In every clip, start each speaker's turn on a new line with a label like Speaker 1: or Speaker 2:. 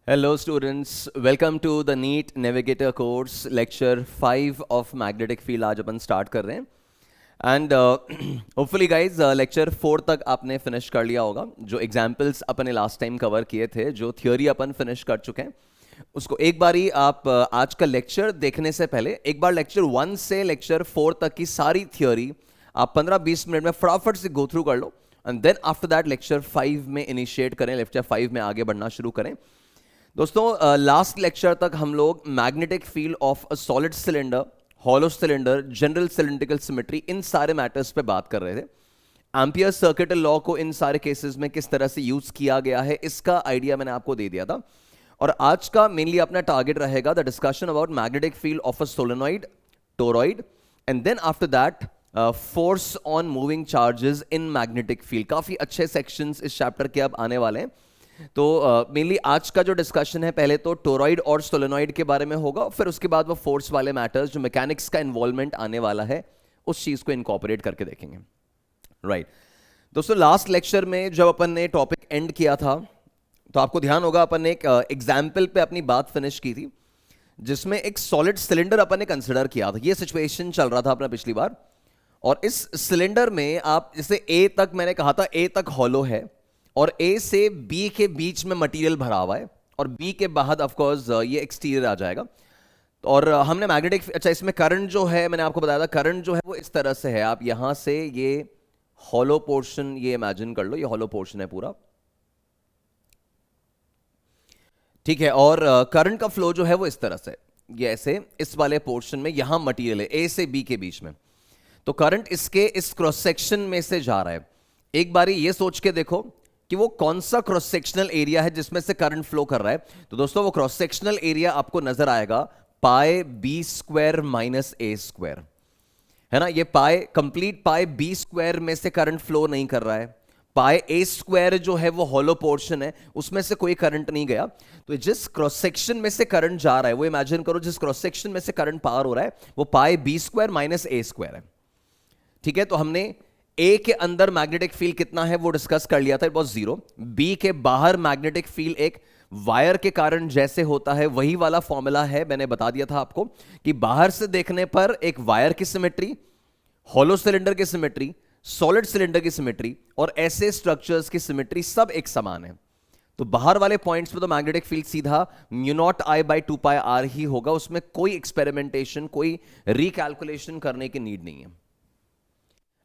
Speaker 1: Hello students, welcome to the NEET Navigator course lecture 5 of magnetic field आज अपन start कर रहे हैं and hopefully guys lecture 4 तक आपने finish कर लिया होगा। जो examples अपने last time cover किए थे, जो theory अपन finish कर चुके हैं, उसको एक बारी आप आज का lecture देखने से पहले एक बार lecture 1 से lecture 4 तक की सारी theory आप 15-20 मिनट में फटाफट से go through कर लो and then after that lecture 5 में initiate करें, lecture 5 में आगे बढ़ना शुरू करें। दोस्तों लास्ट लेक्चर तक हम लोग magnetic field of a solid cylinder, hollow cylinder, general cylindrical symmetry, इन सारे मैटर्स पे बात कर रहे थे। एम्पियर सर्किट लॉ को इन सारे केसेस में किस तरह से यूज किया गया है, इसका आइडिया मैंने आपको दे दिया था। और आज का मेनली अपना टारगेट रहेगा the discussion about magnetic field of a solenoid, toroid, and then after that force on moving charges in magnetic field. काफी अच्छे सेक्शंस इस चैप्टर के अब आने वाले हैं। तो मेनली आज का जो डिस्कशन है, पहले तो टोरॉइड और सोलेनॉइड के बारे में होगा, फिर उसके बाद वो फोर्स वाले मैटर्स जो मैकेनिक्स का इन्वॉल्वमेंट आने वाला है उस चीज को इनकॉर्पोरेट करके देखेंगे। राइट दोस्तों, लास्ट लेक्चर में जब अपन ने टॉपिक एंड किया था तो आपको ध्यान होगा अपन ने एक एग्जाम्पल पे अपनी बात फिनिश की थी जिसमें एक सॉलिड सिलेंडर अपन ने कंसिडर किया था। ये सिचुएशन चल रहा था अपना पिछली बार, और इस सिलेंडर में आप जैसे ए तक, मैंने कहा था ए तक हॉलो है और ए से बी के बीच में मटेरियल भरा हुआ है और बी के बाद ऑफ कोर्स ये एक्सटीरियर आ जाएगा। और हमने मैग्नेटिक, अच्छा इसमें करंट जो है मैंने आपको बताया था, करंट जो है वो इस तरह से है। आप यहां से ये हॉलो पोर्शन ये इमेजिन कर लो, ये हॉलो पोर्शन है पूरा, ठीक है। और करंट का फ्लो जो है वो इस तरह से, ये ऐसे इस वाले पोर्शन में यहां मटेरियल है ए से बी के बीच में, तो करंट इसके इस क्रॉस सेक्शन में से जा रहा है। एक बारी ये सोच के देखो कि वो कौन सा क्रॉस सेक्शनल एरिया है जिसमें से करंट फ्लो कर रहा है। तो दोस्तों वो क्रॉस सेक्शनल एरिया आपको नजर आएगा पाई B square minus A square, है ना। ये पाई, कंप्लीट पाई बी स्क्वायर में से करंट फ्लो नहीं कर रहा है। पाई ए स्क्वायर जो है वो हॉलो पोर्शन है, उसमें से कोई करंट नहीं गया। तो जिस क्रॉस सेक्शन में से करंट जा रहा है वो इमेजिन करो, जिस क्रॉस सेक्शन में से करंट पार हो रहा है वो पाई B square minus A square है, ठीक है। तो हमने ए के अंदर मैग्नेटिक फील्ड कितना है वो डिस्कस कर लिया था, इट वाज 0। बी के बाहर मैग्नेटिक फील्ड एक वायर के कारण जैसे होता है वही वाला फॉर्मूला है, मैंने बता दिया था आपको कि बाहर से देखने पर एक वायर की सिमेट्री, हॉलो सिलेंडर की सिमेट्री, सॉलिड सिलेंडर की सिमेट्री और ऐसे स्ट्रक्चर्स की सिमेट्री सब एक समान है। तो बाहर वाले पॉइंट्स पे तो मैग्नेटिक फील्ड सीधा mu naught I by 2 pi R ही होगा, उसमें कोई एक्सपेरिमेंटेशन, कोई रिकैलकुलेशन करने की नीड नहीं है।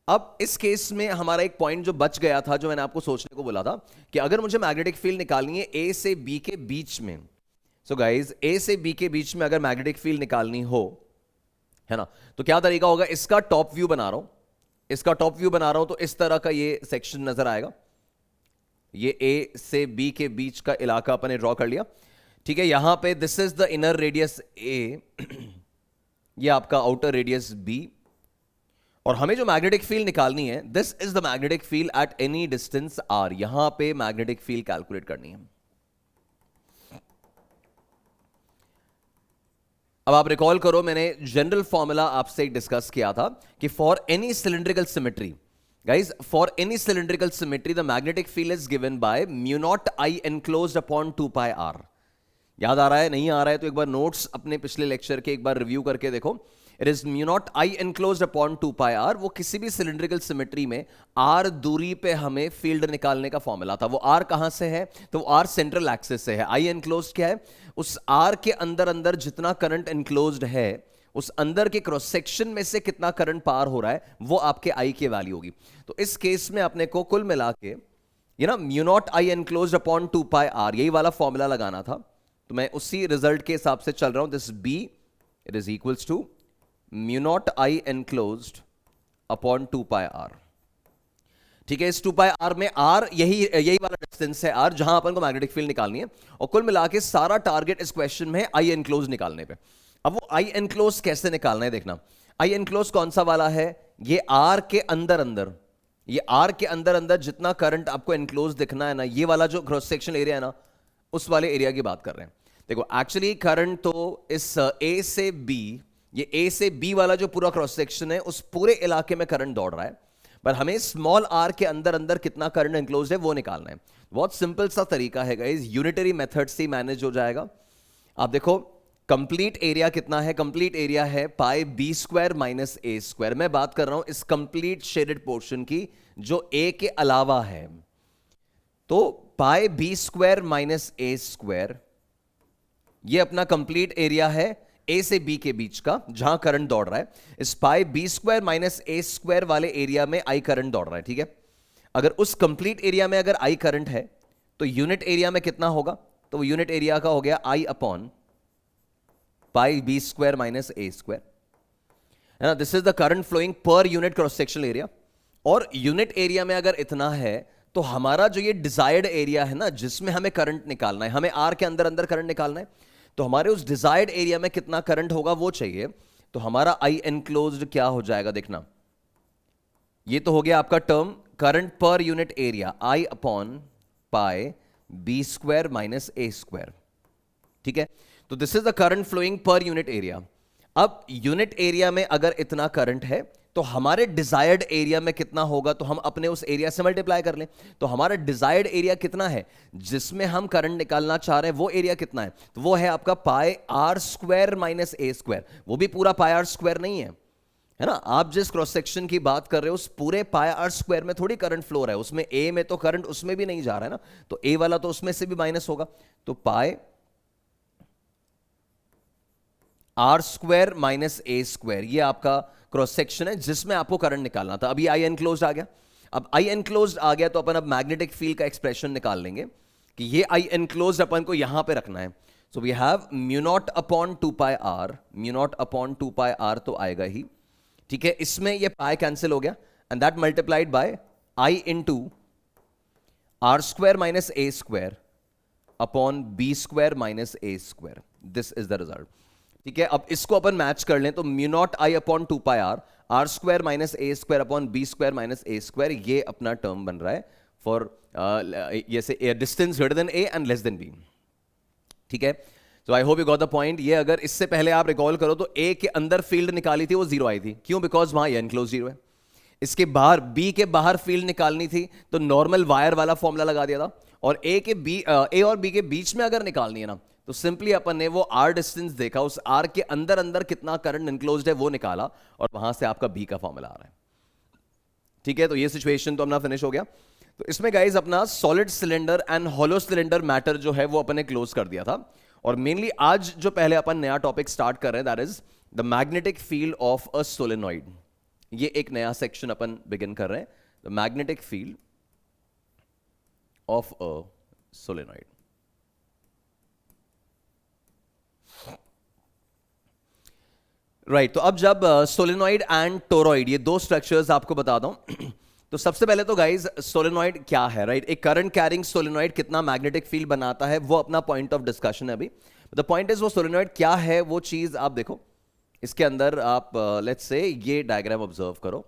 Speaker 1: अब इस केस में हमारा एक पॉइंट जो बच गया था, जो मैंने आपको सोचने को बोला था कि अगर मुझे मैग्नेटिक फील्ड निकालनी है ए से बी के बीच में, सो गाइस ए से बी के बीच में अगर मैग्नेटिक फील्ड निकालनी हो, है ना, तो क्या तरीका होगा। इसका टॉप व्यू बना रहा हूं, इसका टॉप व्यू बना रहा हूं, तो इस तरह का ये सेक्शन नजर आएगा। ये ए से बी के बीच का इलाका अपने ड्रॉ कर लिया, ठीक है। यहां पे this is the inner radius A, ये आपका आउटर रेडियस बी, और हमें जो मैग्नेटिक फील्ड निकालनी है, this is the magnetic field at any distance R. यहां पे मैग्नेटिक फील्ड कैलकुलेट करनी है। अब आप रिकॉल करो, मैंने जनरल फॉर्मूला आपसे डिस्कस किया था कि for any cylindrical symmetry, guys for any cylindrical symmetry the magnetic field is given by mu naught I enclosed upon 2 pi R. याद आ रहा है? नहीं आ रहा है तो एक बार नोट्स अपने पिछले लेक्चर के एक बार रिव्यू करके देखो। It is mu naught I enclosed upon 2 pi R. वो किसी भी सिलिंड्रिकल सिमेट्री में आर दूरी पे हमें फील्ड निकालने का फॉर्मूला था। वो आर कहां से है? तो वो आर सेंट्रल एक्सिस से है। आई एनक्लोज्ड क्या है? उस आर के अंदर अंदर जितना करंट एनक्लोज्ड है, उस अंदर के क्रॉस सेक्शन में से कितना करंट पार हो रहा है, वो आपके आई की वैल्यू होगी। तो इस केस में अपने को कुल मिला के ये ना mu naught I enclosed upon 2 pi R, यही वाला फॉर्मूला लगाना था। तो मैं उसी रिजल्ट के हिसाब से चल रहा हूं। This B it is equals to mu naught I enclosed upon 2 pi R, ठीक है। इस 2 पाई आर में आर यही वाला डिस्टेंस है आर, जहां अपन को मैग्नेटिक फील्ड निकालनी है। और कुल मिला के सारा टारगेट इस क्वेश्चन में है आई एनक्लोज निकालने पे। अब वो आई एनक्लोज कैसे निकालना है देखना। आई एनक्लोज कौन सा वाला है? ये आर के अंदर अंदर, ये आर के अंदर अंदर जितना करंट आपको एनक्लोज दिखना है ना, ये वाला जो क्रॉस सेक्शन एरिया है ना, उस वाले एरिया की बात कर रहे हैं। देखो एक्चुअली करंट तो इस ए से बी, ये ए से बी वाला जो पूरा क्रॉस सेक्शन है, उस पूरे इलाके में करंट दौड़ रहा है। पर हमें स्मॉल आर के अंदर अंदर कितना करंट एनक्लोज है वो निकालना है। बहुत सिंपल सा तरीका है गाइस, यूनिटरी मेथड से मैनेज हो जाएगा। आप देखो कंप्लीट एरिया कितना है, कंप्लीट एरिया है पाई B square minus A square. मैं बात कर रहा हूं इस कंप्लीट शेडेड पोर्शन की जो ए के अलावा है। तो पाई B square minus A square ये अपना कंप्लीट एरिया है ए से बी के बीच का जहां करंट दौड़ रहा है। इस पाई B square minus A square वाले एरिया में आई करंट दौड़ रहा है, ठीक है। अगर उस कंप्लीट एरिया में अगर आई करंट है तो यूनिट एरिया में कितना होगा, तो वो यूनिट एरिया का हो गया I upon pi B square minus A square, है ना। This is the current flowing per unit cross sectional area. और यूनिट एरिया में अगर इतना है तो हमारा जो ये डिजायर्ड एरिया है ना जिसमें हमें करंट निकालना है, हमें आर के अंदर अंदर करंट निकालना है, तो हमारे उस डिजायर्ड एरिया में कितना करंट होगा वो चाहिए। तो हमारा आई एनक्लोज्ड क्या हो जाएगा, देखना ये तो हो गया आपका term current per unit area I upon pi B square minus A square, ठीक है। तो this is the current flowing per unit area. अब यूनिट एरिया में अगर इतना करंट है तो हमारे डिजायर्ड एरिया में कितना होगा, तो हम अपने उस एरिया से मल्टीप्लाई कर लें। तो हमारा डिजायर्ड एरिया कितना है जिसमें हम करंट निकालना चाह रहे हैं, वो एरिया कितना है, तो वो है आपका pi R square minus A square. वो भी पूरा पाई आर स्क्वायर नहीं है, है ना। आप जिस क्रॉस सेक्शन की बात कर रहे हो उस पूरे पाई आर स्क्वायर में थोड़ी करंट फ्लो रहा है, उसमें ए में तो करंट उसमें भी नहीं जा रहा है ना, तो ए वाला तो उसमें से भी माइनस होगा। तो pi R square minus A square ये आपका क्रॉस सेक्शन है जिसमें आपको करंट निकालना था। अभी आई एनक्लोज्ड आ गया। अब आई एनक्लोज्ड आ गया तो अपन अब मैग्नेटिक फील्ड का एक्सप्रेशन निकाल लेंगे कि ये आई एनक्लोज्ड अपन को यहां पे रखना है। So we have mu naught upon 2 pi R, mu naught upon 2 pi R तो आएगा ही, ठीक है। इसमें ये पाई कैंसिल हो गया and that multiplied by I into R square minus A square upon B square minus A square. This is the result, ठीक है। अब इसको अपन मैच कर लें तो mu naught I upon 2 pi R, R square minus A square upon B square minus A square, ये अपना टर्म बन रहा है फॉर ये distance greater than A and less than B, ठीक है। सो I hope you got the point. ये अगर इससे पहले आप रिकॉल करो तो ए के अंदर फील्ड निकाली थी वो जीरो आई थी, क्यों, बिकॉज वहां एनक्लोज जीरो है। इसके बाहर बी के बाहर फील्ड निकालनी थी तो नॉर्मल वायर वाला फॉर्मूला लगा दिया था, और ए और बी के बीच में अगर निकालनी है ना तो सिंपली अपन ने वो आर डिस्टेंस देखा, उस आर के अंदर अंदर कितना करंट एनक्लोज्ड है वो निकाला, और वहां से आपका बी का फॉर्मूला आ रहा है, ठीक है। तो ये सिचुएशन तो अपना फिनिश हो गया। तो इसमें गाइज अपना solid cylinder and hollow cylinder matter जो है वो अपन ने क्लोज कर दिया था। और मेनली आज जो पहले अपन नया टॉपिक स्टार्ट कर रहे हैं that is the magnetic field of a solenoid. ये एक नया सेक्शन अपन बिगिन कर रहे हैं, the magnetic field of a solenoid. Right, तो अब जब सोलेनॉइड एंड टोरॉइड ये दो स्ट्रक्चर्स आपको बता दूं तो सबसे पहले तो गाइज सोलेनॉइड क्या है, राइट। एक करंट कैरिंग सोलेनॉइड कितना मैग्नेटिक फील्ड बनाता है वो अपना पॉइंट ऑफ डिस्कशन है अभी। द पॉइंट इज वो सोलेनॉइड क्या है, वो चीज आप देखो इसके अंदर। आप लेट्स से ये डायग्राम ऑब्जर्व करो,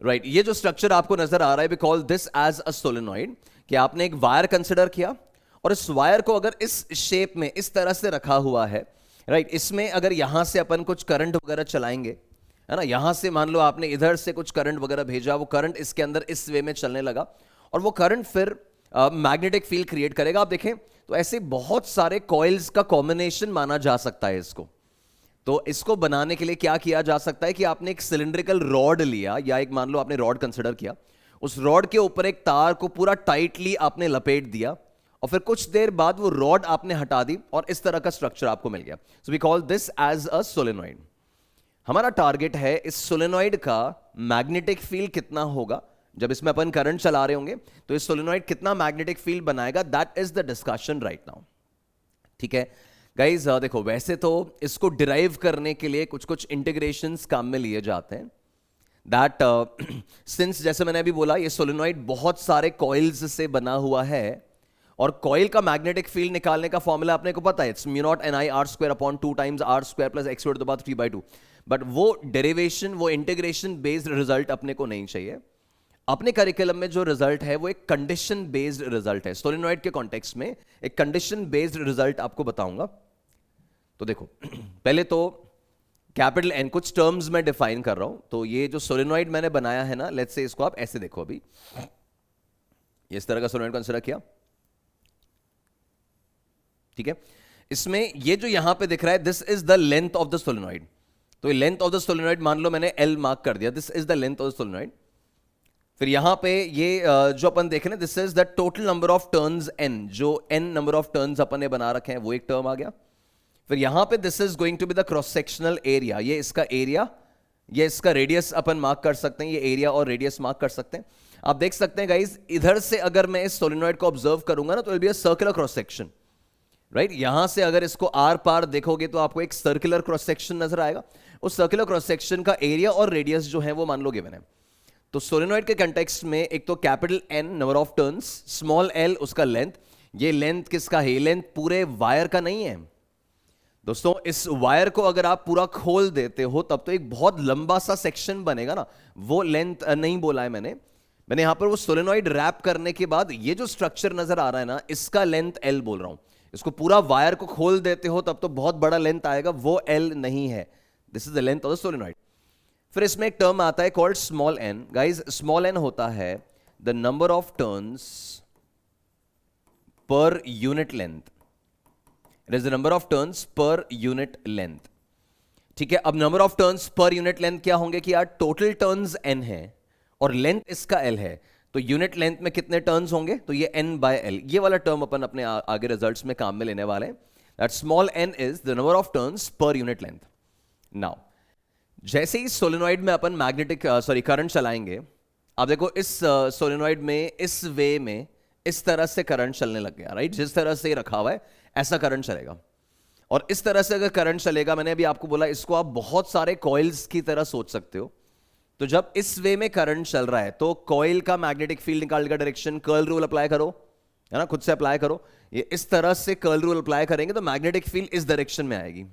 Speaker 1: राइट। ये जो स्ट्रक्चर आपको नजर आ रहा है we call this as a solenoid, कि आपने एक वायर कंसिडर किया और इस वायर को अगर इस शेप में इस तरह से रखा हुआ है, राइट। इसमें अगर यहां से अपन कुछ करंट वगैरह चलाएंगे, है ना, यहां से मान लो आपने इधर से कुछ करंट वगैरह भेजा, वो करंट इसके अंदर इस वे में चलने लगा और वो करंट फिर मैग्नेटिक फील्ड क्रिएट करेगा। आप देखें तो ऐसे बहुत सारे कॉइल्स का कॉम्बिनेशन माना जा सकता है इसको। तो इसको बनाने के लिए क्या किया जा सकता है कि आपने एक सिलिंड्रिकल रॉड लिया, या एक मान लो आपने रॉड कंसिडर किया, उस रॉड के ऊपर एक तार को पूरा टाइटली आपने लपेट दिया और फिर कुछ देर बाद वो रॉड आपने हटा दी और इस तरह का स्ट्रक्चर आपको मिल गया। So we call this as a solenoid. हमारा टारगेट है इस सोलेनॉइड का मैग्नेटिक फील्ड कितना होगा जब इसमें अपन करंट चला रहे होंगे, तो इस सोलेनॉइड कितना मैग्नेटिक फील्ड बनाएगा, that is the discussion right now, ठीक है गाइज। देखो वैसे तो इसको डिराइव करने के लिए कुछ कुछ इंटीग्रेशंस काम में लिए जाते हैं, दैट सिंस जैसे मैंने अभी बोला ये सोलेनॉइड बहुत सारे कॉइल्स से बना हुआ है और कॉइल का मैग्नेटिक फील्ड निकालने का फॉर्मूला अपने को पता है, it's mu naught N I R square upon 2 times R square plus X to the power 3/2। But वो डेरिवेशन, वो इंटीग्रेशन बेस्ड रिजल्ट अपने को नहीं चाहिए। अपने करिकुलम में जो रिजल्ट है वो एक कंडीशन बेस्ड रिजल्ट है। सोलेनॉइड के कॉन्टेक्स्ट में एक कंडीशन बेस्ड रिजल्ट आपको बताऊंगा। तो देखो पहले तो कैपिटल एन कुछ टर्म्स में डिफाइन कर रहा हूं, तो ये जो सोलेनॉइड मैंने बनाया है ना, लेट्स से इसको आप ऐसे देखो, अभी इस तरह का सोलेनॉइड कंसीडर किया, ठीक है। इसमें ये जो यहां पे दिख रहा है, this is the length of the solenoid. तो ये लेंथ ऑफ द सोलेनॉइड मान लो मैंने एल मार्क कर दिया, this is the length of the solenoid. फिर यहां पे ये जो अपन देख रहे हैं, this is the total number of turns N, जो एन नंबर ऑफ टर्न्स अपन ने बना रखे हैं, वो एक टर्म आ गया। फिर यहां पे this is going to be the cross sectional area, ये इसका एरिया, ये इसका रेडियस अपन मार्क कर सकते हैं, ये एरिया और रेडियस मार्क कर सकते हैं। आप देख सकते हैं गाइज, इधर से अगर मैं इस सोलेनॉइड को ऑब्जर्व करूंगा ना, तो it be a circular cross section, right. यहां से अगर इसको आर पार देखोगे तो आपको एक सर्कुलर क्रॉस सेक्शन नजर आएगा। उस सर्कुलर क्रॉस सेक्शन का एरिया और रेडियस जो है वो मान लो गिवन है। तो सोलेनॉइड के कंटेक्स्ट में एक तो capital N number of turns, small L उसका लेंथ। ये लेंथ किसका है? लेंथ पूरे वायर का नहीं है दोस्तों। इस वायर को अगर आप पूरा खोल देते हो तब तो एक बहुत लंबा सा सेक्शन बनेगा ना, वो लेंथ नहीं बोला है मैंने यहां पर वो सोलेनॉइड रैप करने के बाद ये जो स्ट्रक्चर नजर आ रहा है ना, इसका लेंथ एल बोल रहा हूं। इसको पूरा वायर को खोल देते हो तब तो बहुत बड़ा लेंथ आएगा, वो एल नहीं है। This is the length of the solenoid. फिर इसमें एक टर्म आता है called small N. Guys small N होता है the number of turns per unit length, it is the number of turns per unit length, ठीक है। अब number of turns per unit length क्या होंगे कि यार टोटल टर्न्स एन है और लेंथ इसका एल है, तो यूनिट लेंथ में कितने टर्न्स होंगे? तो ये n बाय एल, ये वाला टर्म अपन अपने आगे रिजल्ट्स में काम में लेने वाले हैं। That small n is the number of turns per unit length. Now जैसे ही सोलेनॉइड में अपन मैग्नेटिक करंट चलाएंगे, आप देखो इस सोलेनॉइड में इस वे में इस तरह से करंट चलने लग गया, राइट। जिस तरह से रखा हुआ है ऐसा करंट चलेगा, और इस तरह से अगर करंट चलेगा, मैंने अभी आपको बोला इसको आप बहुत सारे कॉइल्स की तरह सोच सकते हो। तो जब इस वे में करंट चल रहा है तो कॉइल का मैग्नेटिक फील्ड निकालने का डायरेक्शन, कर्ल रूल अप्लाई करो, है ना, खुद से अप्लाई करो। ये इस तरह से कर्ल रूल अप्लाई करेंगे तो मैग्नेटिक फील्ड इस डायरेक्शन में आएगी,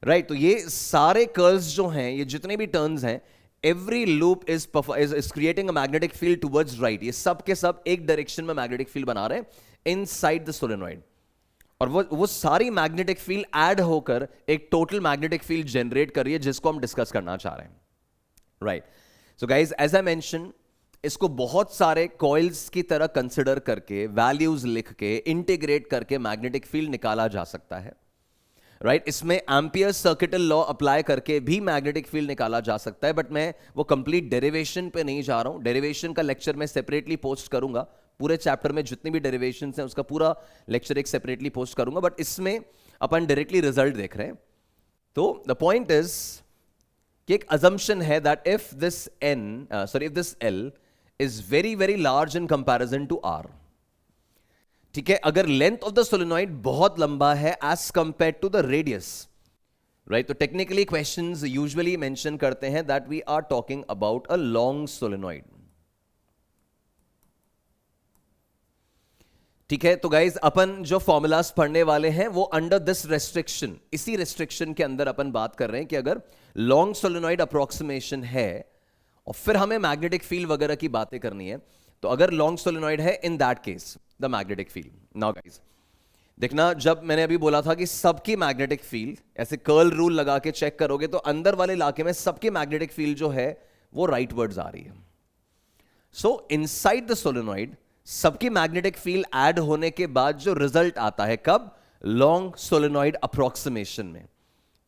Speaker 1: राइट। तो ये सारे कर्ल्स जो हैं, ये जितने भी टर्न्स हैं, every loop is creating a magnetic field towards right. ये सब के सब एक डायरेक्शन में मैग्नेटिक फील्ड बना रहे हैं इनसाइड द सोलेनॉइड, और वो सारी मैग्नेटिक फील्ड ऐड होकर एक टोटल मैग्नेटिक फील्ड जनरेट कर रही है, जिसको हम डिस्कस करना चाह रहे हैं, right. So guys as I mention, इसको बहुत सारे कॉइल्स की तरह कंसिडर करके, वैल्यूज लिख के, इंटीग्रेट करके मैग्नेटिक फील्ड निकाला जा सकता है, राइट। इसमें एम्पियर सर्किटल लॉ अप्लाई करके भी मैग्नेटिक फील्ड निकाला जा सकता है, बट मैं वो कंप्लीट डेरिवेशन पे नहीं जा रहा हूं। डेरिवेशन का लेक्चर मैं सेपरेटली पोस्ट करूंगा, पूरे चैप्टर में जितनी भी डेरिवेशन हैं उसका पूरा लेक्चर एक सेपरेटली पोस्ट करूंगा, बट इसमें अपन डायरेक्टली रिजल्ट देख रहे हैं। तो द पॉइंट इज कि एक assumption है that if this L is very very large in comparison to R, ठीक है, अगर लेंथ ऑफ द सोलेनॉइड बहुत लंबा है as compare to the radius, right, तो टेक्निकली क्वेश्चंस यूजुअली मेंशन करते हैं that we are talking about a long solenoid, ठीक है। तो गाइज अपन जो फॉर्मूलाज पढ़ने वाले हैं वो अंडर दिस रेस्ट्रिक्शन, इसी रेस्ट्रिक्शन के अंदर अपन बात कर रहे हैं कि अगर लॉन्ग सोलेनॉइड अप्रोक्सीमेशन है और फिर हमें मैग्नेटिक फील्ड वगैरह की बातें करनी है, तो अगर लॉन्ग सोलेनॉइड है, in that case the magnetic field. Now guys देखना, जब मैंने अभी बोला था कि सबकी मैग्नेटिक फील्ड, ऐसे कर्ल रूल लगा के चेक करोगे तो अंदर वाले इलाके में सबकी मैग्नेटिक फील्ड जो है वो राइटवर्ड्स आ रही है। सो इनसाइड द सोलेनॉइड सबकी मैग्नेटिक फील्ड ऐड होने के बाद जो रिजल्ट आता है, कब? लॉन्ग सोलेनॉइड अप्रोक्सीमेशन में।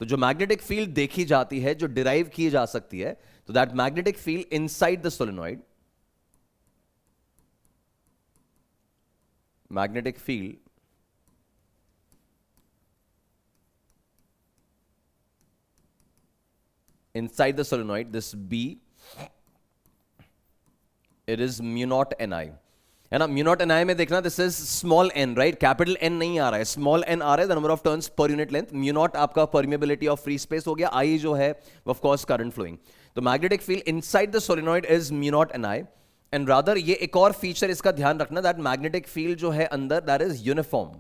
Speaker 1: तो जो मैग्नेटिक फील्ड देखी जाती है, जो डिराइव की जा सकती है, तो that magnetic field inside the solenoid, magnetic field inside the solenoid, this B, it is mu naught Ni, है ना। mu naught Ni में देखना, this is small n, right, capital N नहीं आ रहा है, small n आ रहा है, the number of turns per unit length। mu naught आपका permeability of free space हो गया, I जो है of course current flowing। तो magnetic field inside the solenoid is mu naught Ni, and rather ये एक और फीचर इसका ध्यान रखना, that magnetic field जो है अंदर that is uniform,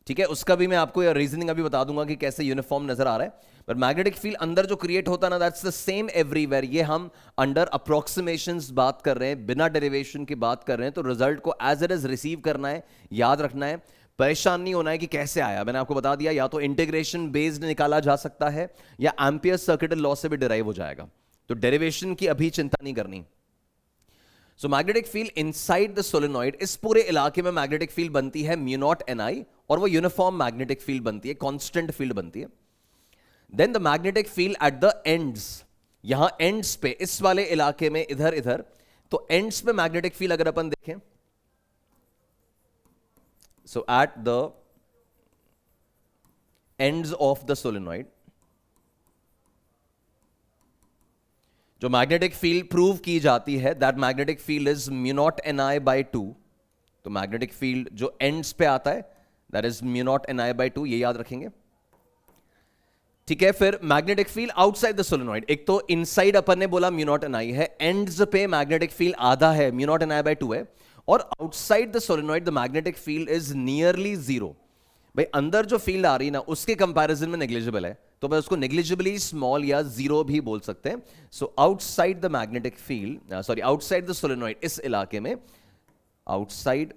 Speaker 1: ठीक है। उसका भी मैं आपको रीजनिंग अभी बता दूंगा कि कैसे यूनिफॉर्म नजर आ रहा है, पर मैग्नेटिक फील्ड अंदर जो क्रिएट होता है ना, दैट्स द सेम एवरीवेयर। ये हम अंडर अप्रोक्सीमेशंस बात कर रहे हैं, बिना डेरिवेशन की बात कर रहे हैं, तो रिजल्ट को एज इट इज रिसीव करना है, याद रखना है। परेशान नहीं होना है कि कैसे आया, मैंने आपको बता दिया, या तो इंटीग्रेशन बेस्ड निकाला जा सकता है या एम्पियर सर्किटल लॉ से भी डिराइव हो जाएगा, तो डेरिवेशन की अभी चिंता नहीं करनी। सो magnetic field inside the solenoid, इस पूरे इलाके में मैग्नेटिक फील्ड बनती है म्यू नॉट एन आई, और वो यूनिफॉर्म मैग्नेटिक फील्ड बनती है, कांस्टेंट फील्ड बनती है। Then the magnetic field at the ends, यहां एंड्स पे, इस वाले इलाके में इधर इधर, तो एंड्स पे मैग्नेटिक फील्ड अगर अपन देखें, so at the ends of the solenoid, जो मैग्नेटिक फील्ड प्रूव की जाती है, that magnetic field is mu naught N I by 2। तो मैग्नेटिक फील्ड जो एंड्स पे आता है that is mu naught N I by 2, ये याद रखेंगे, ठीक है। फिर magnetic field outside the solenoid, एक तो इनसाइड अपन ने बोला म्यू नॉट एन आई है, एंड्स पे मैग्नेटिक फील्ड आधा है, mu naught N I by 2 है, और outside the solenoid the magnetic field is nearly zero. भाई अंदर जो फील्ड आ रही है ना उसके कंपैरिजन में नेग्लिजिबल है, तो मैं उसको नेग्लिजिबली स्मॉल या जीरो भी बोल सकते हैं। So outside the magnetic field, sorry outside the solenoid, इस इलाके में outside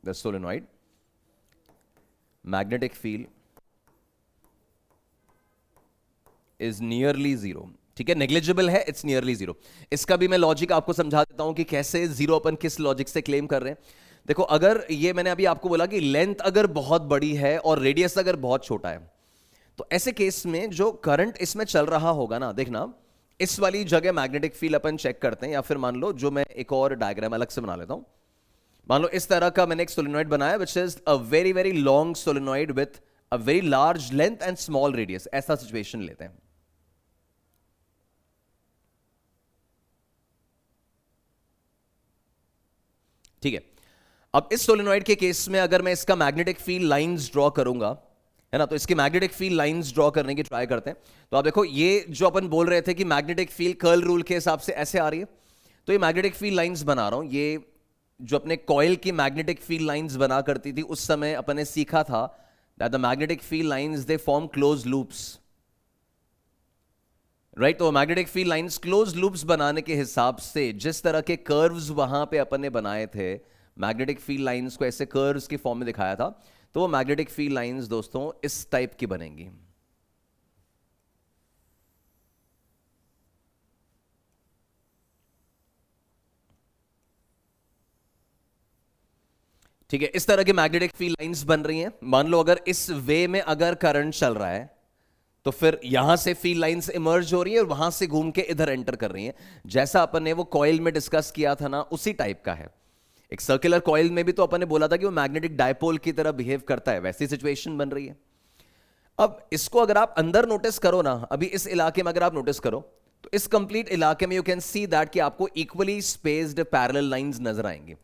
Speaker 1: the solenoid magnetic field is nearly zero, ठीक है, नेग्लिजिबल है, इट्स नियरली जीरो। इसका भी मैं लॉजिक आपको समझा देता हूं कि कैसे जीरो अपन किस लॉजिक से क्लेम कर रहे हैं। देखो, अगर ये मैंने अभी आपको बोला कि लेंथ अगर बहुत बड़ी है और रेडियस अगर बहुत छोटा है, तो ऐसे केस में जो करंट इसमें चल रहा होगा ना, देखना इस वाली जगह मैग्नेटिक फील्ड अपन चेक करते हैं, या फिर मान लो जो मैं एक और डायग्राम अलग से बना लेता हूं, मान लो इस तरह का मैंने एक सोलेनॉइड बनाया which is a very very long solenoid with a very large length and small radius, ऐसा सिचुएशन लेते हैं। ठीक है, अब इस सोलेनॉइड के केस में अगर मैं इसका मैग्नेटिक फील्ड लाइंस ड्रॉ करूंगा, है ना, तो इसके मैग्नेटिक फील्ड लाइंस ड्रॉ करने की ट्राई करते हैं। तो आप देखो, ये जो अपन बोल रहे थे कि मैग्नेटिक फील्ड कर्ल रूल के हिसाब से ऐसे आ रही है, तो ये मैग्नेटिक फील्ड लाइंस बना रहा हूं। ये जो अपने कॉइल की मैग्नेटिक फील्ड लाइंस बना करती थी, उस समय अपन ने सीखा था that the magnetic field lines they form close loops, right. तो magnetic field lines close loops बनाने के हिसाब से जिस तरह के कर्व्स वहां पे अपन ने बनाए थे, मैग्नेटिक फील्ड लाइंस को ऐसे कर्व्स की फॉर्म में दिखाया था, तो वो मैग्नेटिक फील्ड लाइंस दोस्तों इस टाइप की बनेंगी। ठीक है, इस तरह की मैग्नेटिक फील्ड लाइंस बन रही हैं। मान लो अगर इस वे में अगर करंट चल रहा है, तो फिर यहां से फील्ड लाइंस इमर्ज हो रही है और वहां से घूम के इधर एंटर कर रही हैं, जैसा अपन ने वो कॉइल में डिस्कस किया था ना, उसी टाइप का है। एक सर्कुलर कॉइल में भी तो अपन ने बोला था कि वो मैग्नेटिक डायपोल की तरह बिहेव करता है, वैसी सिचुएशन बन रही है। अब इसको अगर आप अंदर नोटिस करो ना, अभी इस इलाके में अगर आप नोटिस करो, तो इस कंप्लीट इलाके में यू कैन सी दैट कि आपको इक्वली स्पेस्ड पैरेलल लाइंस नजर आएंगी,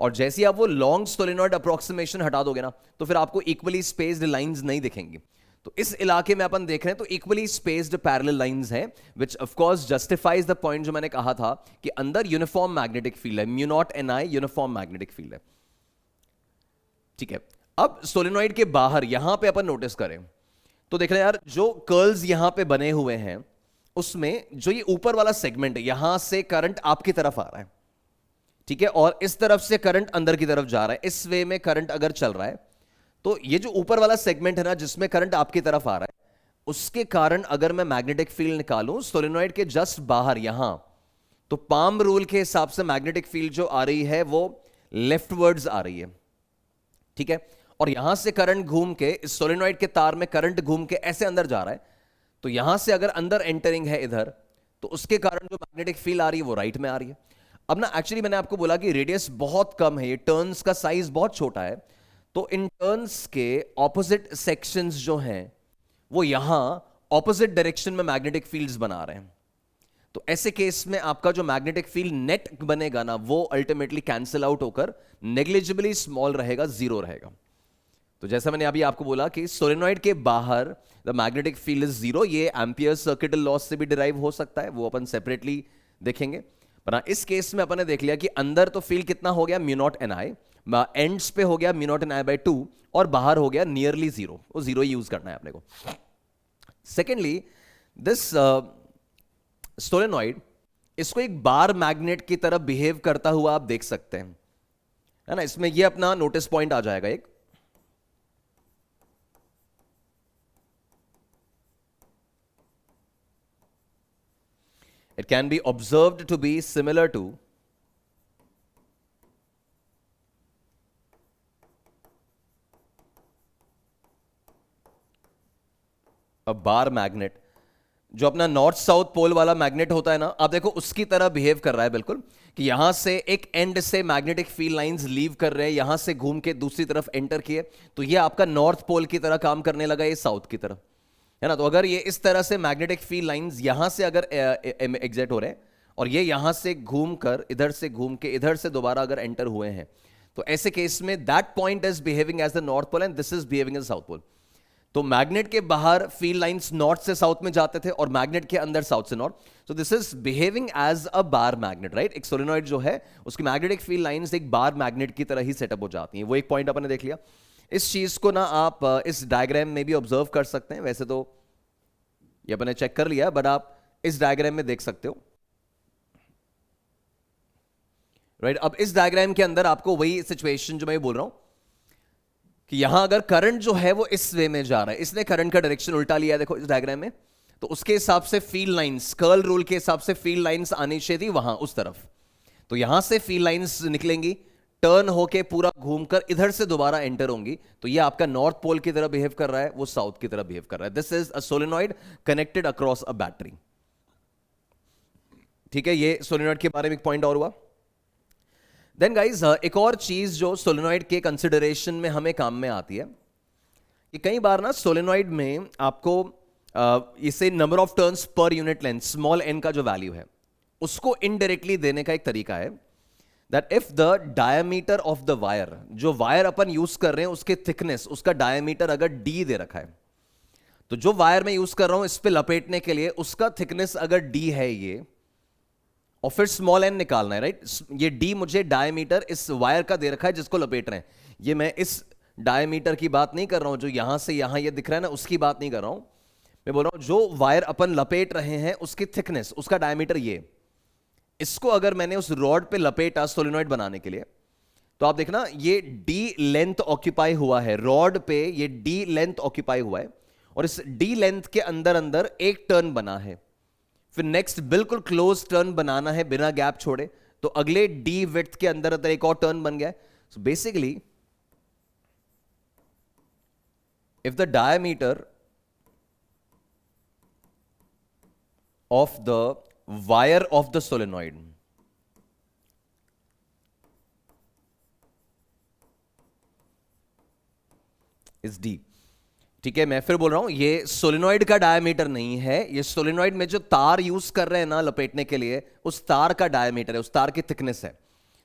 Speaker 1: और जैसे ही आप वो लॉन्ग सोलेनॉइड अप्रोक्सीमेशन हटा दोगे ना, तो फिर आपको इक्वली स्पेस्ड लाइंस नहीं दिखेंगी। तो इस इलाके में अपन देख रहे हैं तो इक्वली स्पेस्ड पैरेलल लाइंस हैं, which of course justifies the point जो मैंने कहा था कि अंदर यूनिफॉर्म मैग्नेटिक फील्ड है, म्यू नॉट एन आई यूनिफॉर्म मैग्नेटिक फील्ड है। ठीक है, अब सोलेनॉइड के बाहर यहां पे अपन नोटिस करें तो देख रहे हैं यार, जो कर्ल्स यहां पे बने हुए हैं उसमें जो ये ऊपर वाला सेगमेंट है, यहां से करंट आपकी तरफ आ रहा है, ठीक है, और इस तरफ से करंट अंदर की तरफ जा रहा है। इस वे में करंट अगर चल रहा है, तो ये जो ऊपर वाला सेगमेंट है ना, जिसमें करंट आपकी तरफ आ रहा है, उसके कारण अगर मैं मैग्नेटिक फील्ड निकालूं सोलेनॉइड के जस्ट बाहर यहां, तो पाम रूल के हिसाब से मैग्नेटिक फील्ड जो आ रही है वो लेफ्टवर्ड्स आ रही है, ठीक है, और यहां से करंट घूम के इस सोलेनॉइड के तार में करंट घूम के ऐसे अंदर जा रहा है, तो यहां से अगर अंदर एंटरिंग है इधर, तो उसके कारण जो मैग्नेटिक फील्ड आ रही है वो राइट में आ रही है। अब ना एक्चुअली मैंने आपको बोला कि रेडियस बहुत कम है, ये टर्न्स का साइज बहुत छोटा है, तो इन टर्न्स के ऑपोजिट सेक्शंस जो हैं वो यहां ऑपोजिट डायरेक्शन में मैग्नेटिक फील्ड्स बना रहे हैं। तो ऐसे केस में आपका जो मैग्नेटिक फील्ड नेट बनेगा ना, वो अल्टीमेटली कैंसिल आउट होकर नेग्लिजिबली स्मॉल रहेगा, जीरो रहेगा। तो जैसा मैंने अभी आपको बोला कि सोलेनॉइड के बाहर the magnetic field is zero, ये एम्पियर सर्किटल लॉ से भी डिराइव हो सकता है, वो अपन सेपरेटली देखेंगे। पर इस केस में अपन ने देख लिया कि अंदर तो फील्ड कितना हो गया, म्यू नॉट एन आई, एंड्स पे हो गया mu naught N I by 2, और बाहर हो गया नियरली जीरो, वो जीरो यूज करना है अपने को। सेकेंडली, दिस सोलेनॉइड इसको एक बार मैग्नेट की तरह बिहेव करता हुआ आप देख सकते हैं, है ना। इसमें ये अपना नोटिस पॉइंट आ जाएगा एक। It can be observed to be similar to a bar magnet। जो अपना नॉर्थ साउथ पोल वाला मैग्नेट होता है ना, आप देखो उसकी तरह बिहेव कर रहा है बिल्कुल, कि यहां से एक एंड से मैग्नेटिक फील्ड लाइंस लीव कर रहे हैं, यहां से घूम के दूसरी तरफ एंटर किए, तो ये आपका नॉर्थ पोल की तरह काम करने लगा, ये साउथ की तरफ, है ना। तो अगर ये इस तरह से मैग्नेटिक फील्ड लाइंस यहां से अगर एग्जिट हो रहे हैं और ये यहां से घूम कर इधर से घूम के इधर से दोबारा अगर एंटर हुए हैं, तो ऐसे केस में that point is behaving as the north pole and this is behaving as south pole. तो मैग्नेट के बाहर फील्ड लाइंस नॉर्थ से साउथ में जाते थे और मैग्नेट के अंदर साउथ से north. So this is behaving as a bar magnet, right. एक सोलेनॉइड जो है उसकी मैग्नेटिक फील्ड लाइंस एक बार मैग्नेट की तरह ही सेटअप हो जाती हैं। वो एक पॉइंट अपन ने देख लिया। इस चीज को ना आप इस डायग्राम में भी ऑब्जर्व कर सकते हैं, वैसे तो ये अपन ने चेक कर लिया, बट आप इस डायग्राम में देख सकते हो, राइट। अब इस डायग्राम के अंदर आपको वही सिचुएशन जो मैं बोल रहा हूं कि यहां अगर करंट जो है वो इस वे में जा रहा है, इसने करंट का डायरेक्शन उल्टा लिया, देखो इस डायग्राम में, तो उसके हिसाब से फील्ड लाइंस, कर्ल रूल के हिसाब से फील्ड लाइंस आनी चाहिए थी वहां उस तरफ। तो यहां से फील्ड लाइंस निकलेंगी, टर्न होके पूरा घूमकर इधर से दोबारा एंटर होंगी, तो ये आपका नॉर्थ पोल की तरह बिहेव कर रहा है, वो साउथ की तरह बिहेव कर रहा है। This is a solenoid connected across a battery. ठीक है, ये सोलेनॉइड के बारे में एक पॉइंट और हुआ। देन गाइज एक और चीज जो सोलेनॉइड के कंसिडरेशन में हमें काम में आती है कि कई बार ना सोलेनॉइड में आपको इसे number of turns per unit length, small N का जो वैल्यू है उसको इनडायरेक्टली देने का एक तरीका है, that if the diameter of the wire, जो वायर अपन यूज कर रहे हैं उसके थिकनेस, उसका डायमीटर अगर डी दे रखा है, तो जो वायर मैं यूज कर रहा हूं इस पे लपेटने के लिए उसका थिकनेस अगर डी है ये, और फिर स्मॉल एन निकालना है, राइट। ये डी मुझे डायमीटर इस वायर का दे रखा है जिसको लपेट रहे हैं। ये मैं इस डायमीटर की बात नहीं कर रहा हूं जो यहां से यहां ये दिख रहा है ना, उसकी बात नहीं कर रहा हूं। मैं बोल रहा हूं जो वायर अपन लपेट रहे हैं उसकी थिकनेस, उसका डायमीटर ये, इसको अगर मैंने उस रॉड पे लपेटा सोलेनॉइड बनाने के लिए, तो आप देखना ये डी लेंथ ऑक्यूपाई हुआ है, रॉड पे ये डी लेंथ ऑक्यूपाई हुआ है, और इस डी लेंथ के अंदर अंदर एक टर्न बना है। फिर नेक्स्ट बिल्कुल क्लोज टर्न बनाना है बिना गैप छोड़े, तो अगले डी विड्थ के अंदर अंदर एक और टर्न बन गया है। So basically if the diameter of the wire of the solenoid is D, ठीक है, मैं फिर बोल रहा हूं ये सोलेनॉइड का डायमीटर नहीं है, ये सोलेनॉइड में जो तार यूज कर रहे हैं ना लपेटने के लिए, उस तार का डायमीटर है, उस तार की थिकनेस है।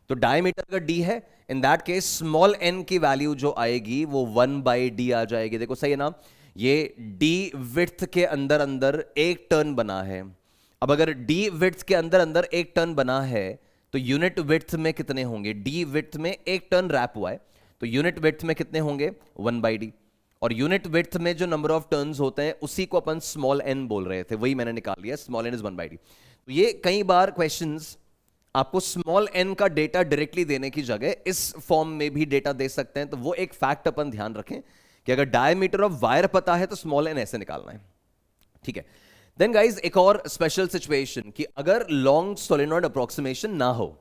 Speaker 1: तो डायमीटर अगर डी है, in that case small N की वैल्यू जो आएगी वो 1/d आ जाएगी। देखो सही है ना, ये डी विड्थ के अंदर अंदर एक टर्न बना है। अब अगर डी विड्थ के अंदर अंदर एक टर्न बना है तो यूनिट विड्थ में कितने होंगे, डी विड्थ में एक टर्न रैप हुआ है तो यूनिट विड्थ में कितने होंगे 1/d, और यूनिट विड्थ में जो नंबर ऑफ टर्न्स होते हैं उसी को अपन स्मॉल एन बोल रहे थे, वही मैंने निकाल लिया, स्मॉल एन इज 1/d। तो ये कई बार क्वेश्चंस आपको स्मॉल एन का डेटा डायरेक्टली देने की जगह इस फॉर्म में भी डेटा दे सकते हैं, तो वो एक फैक्ट अपन ध्यान रखें कि अगर डायमीटर ऑफ वायर पता है तो स्मॉल एन ऐसे निकालना है, ठीक है। देन गाइज एक और स्पेशल सिचुएशन कि अगर लॉन्ग सोलेनॉइड अप्रोक्सीमेशन ना हो,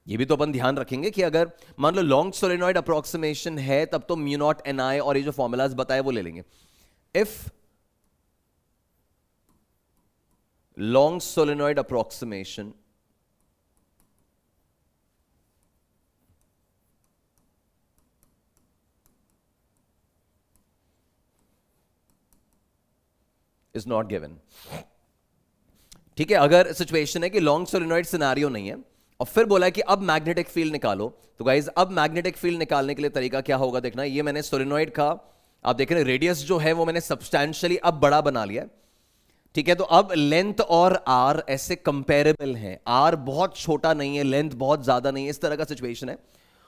Speaker 1: ये भी तो अपन ध्यान रखेंगे कि अगर मान लो लॉन्ग सोलेनॉइड अप्रोक्सीमेशन है तब तो म्यू नॉट एन आई और ये जो फॉर्मूलाज बताए वो ले लेंगे। If long solenoid approximation is not given, ठीक है। अगर सिचुएशन है कि लॉन्ग सोलेनॉइड सिनेरियो नहीं है और फिर बोला कि अब मैग्नेटिक फील्ड निकालो, तो गाइज अब मैग्नेटिक फील्ड निकालने के लिए तरीका क्या होगा देखना। ये मैंने सोलेनॉइड का आप देख रहे हैं रेडियस जो है वो मैंने सब्सटैंशियली अब बड़ा बना लिया, ठीक है। तो अब लेंथ और आर ऐसे कंपेरेबल हैं, आर बहुत छोटा नहीं है, लेंथ बहुत ज्यादा नहीं है, इस तरह का सिचुएशन है।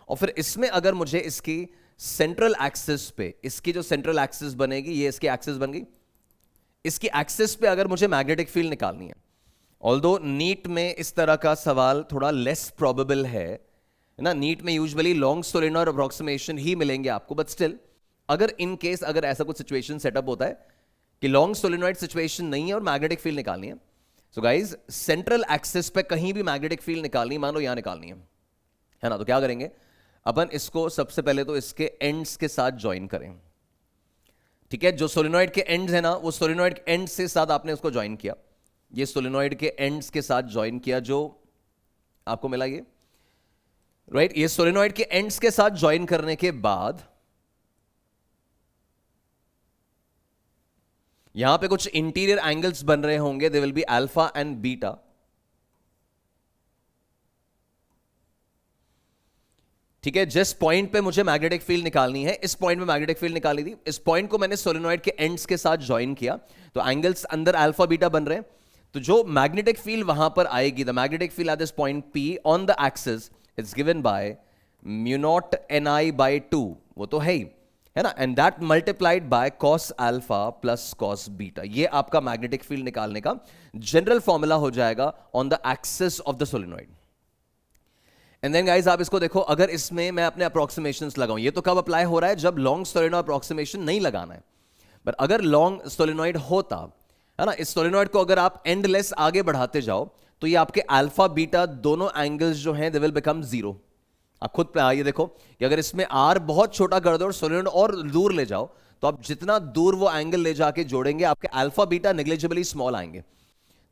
Speaker 1: और फिर इसमें अगर मुझे इसकी सेंट्रल एक्सिस पे, इसकी जो सेंट्रल एक्सिस बनेगी, ये इसकी एक्सिस बन गई, इसकी एक्सिस पे अगर मुझे मैग्नेटिक फील्ड निकालनी है, ऑल्दो नीट में इस तरह का सवाल थोड़ा लेस प्रोबेबल है ना, नीट में यूजुअली लॉन्ग सोलेनॉइड अप्रोक्सीमेशन ही मिलेंगे आपको, बट स्टिल अगर इन केस अगर ऐसा कुछ सिचुएशन सेटअप होता है कि लॉन्ग सोलेनॉइड सिचुएशन नहीं है और मैग्नेटिक फील्ड निकालनी है, सो गाइज सेंट्रल एक्सिस पे कहीं भी मैग्नेटिक फील्ड निकालनी, मान लो यहां निकालनी है ना, तो क्या करेंगे अपन, इसको सबसे पहले तो इसके एंड्स के साथ ज्वाइन करें। ठीक है, जो सोलेनॉइड के एंड्स है ना, वो सोलेनॉइड के एंड से साथ आपने उसको ज्वाइन किया, ये सोलेनॉइड के एंड्स के साथ ज्वाइन किया, जो आपको मिला ये राइट, ये सोलेनॉइड के एंड्स के साथ ज्वाइन करने के बाद यहां पे कुछ इंटीरियर एंगल्स बन रहे होंगे, they will be alpha and beta. ठीक है, जिस पॉइंट पे मुझे मैग्नेटिक फील्ड निकालनी है, इस पॉइंट में मैग्नेटिक फील्ड निकाली थी, इस पॉइंट को मैंने सोलेनॉइड के एंड्स के साथ ज्वाइन किया, तो एंगल्स अंदर अल्फा बीटा बन रहे हैं, तो जो मैग्नेटिक फील्ड वहां पर आएगी, the magnetic field at this point P on the axis is given by mu not Ni/2, वो तो है ही, है ना, and that multiplied bye cos alpha plus cos beta. ये आपका मैग्नेटिक फील्ड निकालने का जनरल फॉर्मूला हो जाएगा on the axis of the solenoid. And then guys आप इसको देखो, अगर इसमें मैं अपने अप्रोक्सीमेशंस लगाऊं, ये तो कब अप्लाई हो रहा है, जब लॉन्ग सोलेनॉइड अप्रोक्सीमेशन नहीं लगाना है, बट अगर लॉन्ग सोलेनॉइड होता है ना, इस सोलेनॉइड को अगर आप एंडलेस आगे बढ़ाते जाओ, तो ये आपके अल्फा बीटा दोनों एंगल्स जो हैं दे विल बिकम जीरो। आप खुद ये देखो कि अगर इसमें आर बहुत छोटा कर दो और सोलेनॉइड और दूर ले जाओ, तो आप जितना दूर वो एंगल ले जाके जोड़ेंगे, आपके अल्फा बीटा नेग्लिजिबली स्मॉल आएंगे।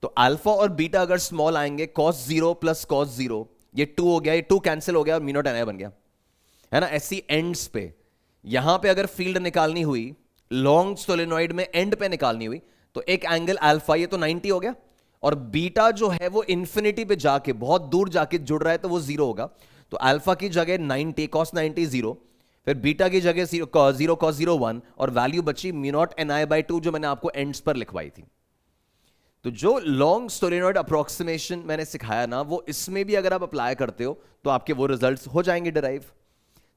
Speaker 1: तो अल्फा और बीटा अगर स्मॉल आएंगे, cos 0 प्लस cos 0, ये 2 हो गया, ये 2 कैंसिल हो गया और म्यू नॉट Ni बन गया, है ना। ऐसी एंड्स पे यहां पे अगर फील्ड निकालनी हुई, लॉन्ग सोलेनॉइड में एंड पे निकालनी हुई, तो एक एंगल अल्फा, ये तो 90 हो गया, और बीटा जो है वो इंफिनिटी पे जाके बहुत दूर जाके जुड़ रहा है, तो वो 0 होगा। तो अल्फा की जगह 90 cos 90 0, फिर बीटा की जगह 0 cos 0 1, और वैल्यू बची म्यू नॉट Ni/2 जो मैंने आपको एंड्स पर लिखवाई थी। तो जो लॉन्ग सोलेनॉइड अप्रोक्सीमेशन मैंने सिखाया ना, वो इसमें भी अगर आप अप्लाई करते हो तो आपके वो रिजल्ट्स हो जाएंगे डिराइव।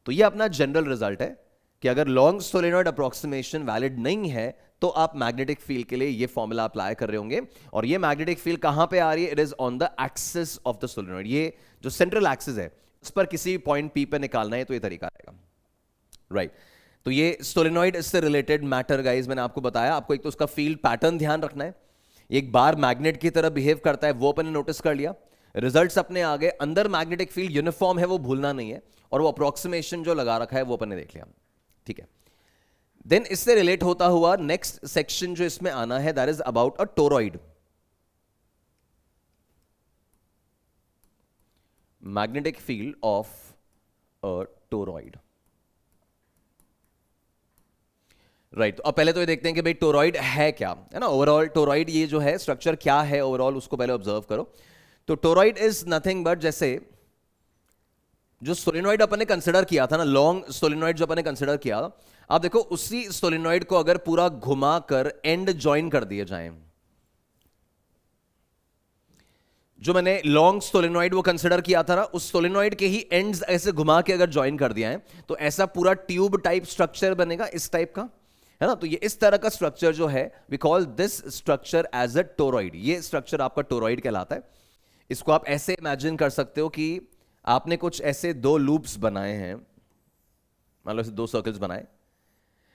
Speaker 1: तो ये अपना जनरल रिजल्ट है कि अगर लॉन्ग सोलेनॉइड अप्रोक्सीमेशन वैलिड नहीं है, तो आप मैग्नेटिक फील्ड के लिए ये फॉर्मूला अप्लाई कर रहे होंगे, और ये मैग्नेटिक फील्ड कहां पे आ रही है, it is on the axis of the solenoid. ये जो सेंट्रल एक्सिस है उस पर किसी पॉइंट P पे निकालना है, तो ये तरीका रहेगा, राइट। तो ये सोलेनॉइड इससे रिलेटेड मैटर गाइज मैंने आपको बताया। आपको एक तो उसका फील्ड पैटर्न ध्यान रखना है, एक बार मैग्नेट की तरह बिहेव करता है, वो अपन ने नोटिस कर लिया, रिजल्ट्स अपने आ गए, अंदर मैग्नेटिक फील्ड यूनिफॉर्म है वो भूलना नहीं है, और वो अप्रोक्सीमेशन जो लगा रखा है वो अपन ने देख लिया, ठीक है। देन इससे रिलेट होता हुआ नेक्स्ट सेक्शन जो इसमें आना है, that is about a toroid, magnetic field of a toroid, right. तो अब पहले तो ये देखते हैं कि भाई टोरॉइड है क्या, है ना। ओवरऑल टोरॉइड ये जो है स्ट्रक्चर क्या है ओवरऑल, उसको पहले ऑब्जर्व करो। तो टोरॉइड इज नथिंग बट, जैसे जो सोलेनॉइड अपन ने कंसिडर किया था ना, लॉन्ग सोलेनॉइड जो अपन ने कंसिडर किया, आप देखो उसी सोलेनॉइड को अगर पूरा घुमा कर एंड ज्वाइन कर दिए जाएं, जो मैंने लॉन्ग सोलेनॉइड वो कंसिडर किया था ना, उस सोलेनॉइड के ही एंड्स ऐसे घुमा के अगर ज्वाइन कर दिया है, तो ऐसा पूरा ट्यूब टाइप स्ट्रक्चर बनेगा, इस टाइप का, है ना। तो ये इस तरह का स्ट्रक्चर जो है, we call this structure as a toroid. ये स्ट्रक्चर आपका टोरॉइड कहलाता है। इसको आप ऐसे इमेजिन कर सकते हो कि आपने कुछ ऐसे दो लूप्स बनाए हैं, मान लो ऐसे दो सर्कल्स बनाए,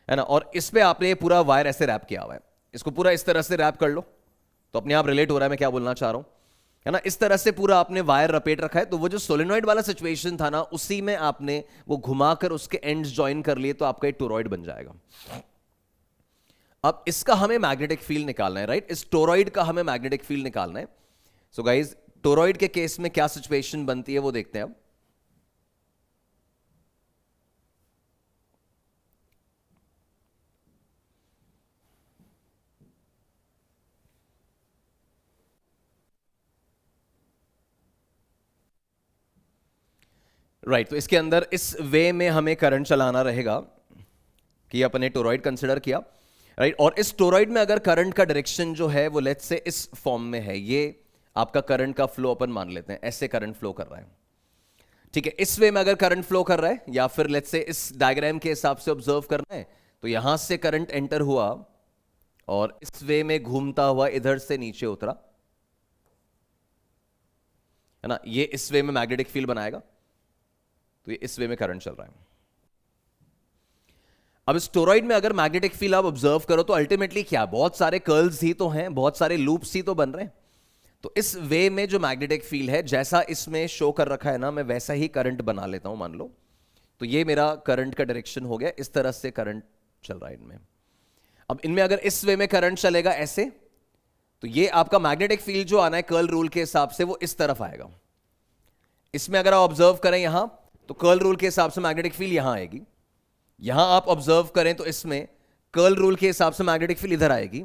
Speaker 1: है ना, और इस पे आपने ये पूरा वायर ऐसे रैप किया हुआ है। इसको पूरा इस तरह से रैप कर लो, तो अपने आप रिलेट हो रहा है मैं क्या बोलना चाह रहा हूं, है ना। इस तरह से पूरा आपने वायर रपेट रखा है, तो वो जो सोलेनॉइड वाला सिचुएशन था ना, उसी में आपने वो घुमाकर उसके एंड्स ज्वाइन कर लिए, तो आपका एक टोरॉइड बन जाएगा। अब इसका हमें मैग्नेटिक फील्ड निकालना है, राइट। इस टोरॉइड का हमें मैग्नेटिक फील्ड निकालना है। सो गाइज टोरॉइड के केस में क्या सिचुएशन बनती है वो देखते हैं अब। राइट, तो इसके अंदर इस वे में हमें करंट चलाना रहेगा कि अपने टोरॉइड कंसिडर किया, राइट। और इस टोरॉइड में अगर करंट का डायरेक्शन जो है वो लेट्स से इस फॉर्म में है, ये आपका करंट का फ्लो अपन मान लेते हैं, ऐसे करंट फ्लो कर रहा है, ठीक है। इस वे में अगर करंट फ्लो कर रहा है, या फिर लेट्स से इस डायग्राम के हिसाब से ऑब्जर्व करना है, तो यहां से करंट एंटर हुआ और इस वे में घूमता हुआ इधर से नीचे उतरा, है ना, ये इस वे में मैग्नेटिक फील्ड बनाएगा, तो ये इस वे में करंट चल रहा है। अब इस टोरॉइड में अगर मैग्नेटिक फील्ड आप ऑब्जर्व करो तो अल्टीमेटली क्या, बहुत सारे कर्ल्स ही तो हैं, बहुत सारे लूप्स ही तो बन रहे हैं। तो इस वे में जो मैग्नेटिक फील्ड है, जैसा इसमें शो कर रखा है ना, मैं वैसा ही करंट बना लेता हूं, मान लो। तो ये मेरा करंट का डायरेक्शन हो गया, इस तरह से करंट चल रहा है इनमें। अब इनमें अगर इस वे में करंट चलेगा ऐसे, तो ये आपका मैग्नेटिक फील्ड जो आना है कर्ल रूल के हिसाब से, वो इस तरफ आएगा। इसमें अगर आप ऑब्जर्व करें यहां, तो कर्ल रूल के हिसाब से मैग्नेटिक फील्ड यहां आएगी। यहां आप ऑब्जर्व करें तो इसमें कर्ल रूल के हिसाब से मैग्नेटिक फील्ड इधर आएगी।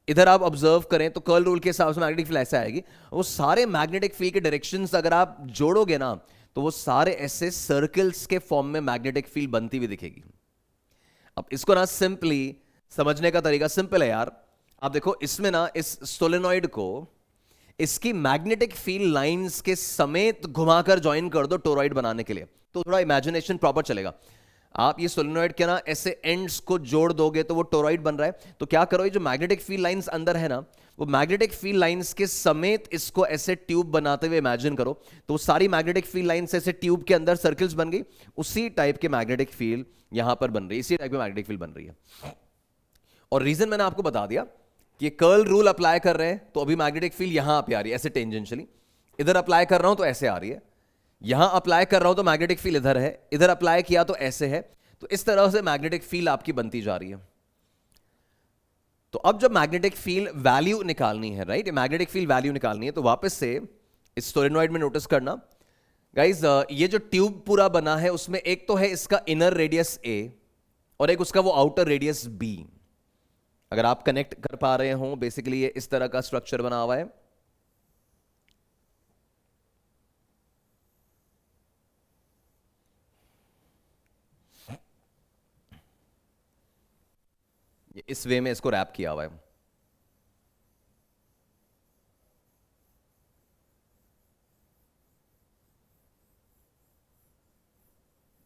Speaker 1: इधर आप ऑब्जर्व करें तो कर्ल रूल के हिसाब से मैग्नेटिक फील्ड ऐसे आएगी। वो सारे मैग्नेटिक फील्ड के डायरेक्शंस अगर आप जोड़ोगे ना, तो वो सारे ऐसे सर्कल्स के फॉर्म में मैग्नेटिक फील्ड बनती हुई दिखेगी। अब इसको ना सिंपली समझने का तरीका सिंपल है यार। आप देखो इसमें ना, इस सोलेनॉइड को इसकी मैग्नेटिक फील्ड लाइंस के समेत घुमाकर ज्वाइन कर दो टोरॉइड बनाने के लिए, तो थोड़ा इमेजिनेशन प्रॉपर चलेगा। आप ये सोलेनॉइड के ना ऐसे एंड्स को जोड़ दोगे तो वो टोरॉइड बन रहा है। तो क्या करो, ये जो मैग्नेटिक फील्ड लाइंस अंदर है ना, वो मैग्नेटिक फील्ड लाइंस के समेत इसको ऐसे ट्यूब बनाते हुए इमेजिन करो। तो सारी मैग्नेटिक फील्ड लाइंस ऐसे ट्यूब के अंदर सर्कल्स बन गई। उसी टाइप के मैग्नेटिक फील्ड यहां पर बन रही है, इसी टाइप की मैग्नेटिक फील्ड बन रही है। और रीजन मैंने आपको बता दिया कि कर्ल रूल अप्लाई कर रहे हैं, तो अभी मैग्नेटिक फील्ड यहां पे आ रही है ऐसे टेंजेंशियली। इधर अप्लाई कर रहा हूं तो ऐसे आ रही है। यहां अप्लाई कर रहा हूं तो मैग्नेटिक फील्ड इधर है, इधर अप्लाई किया तो ऐसे है। तो इस तरह से मैग्नेटिक फील्ड आपकी बनती जा रही है। तो अब जब मैग्नेटिक फील्ड वैल्यू निकालनी है, राइट, मैग्नेटिक फील्ड वैल्यू निकालनी है, तो वापस से इस सोलेनॉइड में नोटिस करना गाइस, ये जो ट्यूब पूरा बना है उसमें एक तो है इसका इनर रेडियस ए और एक उसका वो आउटर रेडियस बी। अगर आप कनेक्ट कर पा रहे हो, बेसिकली ये इस तरह का स्ट्रक्चर बना हुआ है। ये इस वे में इसको रैप किया हुआ है।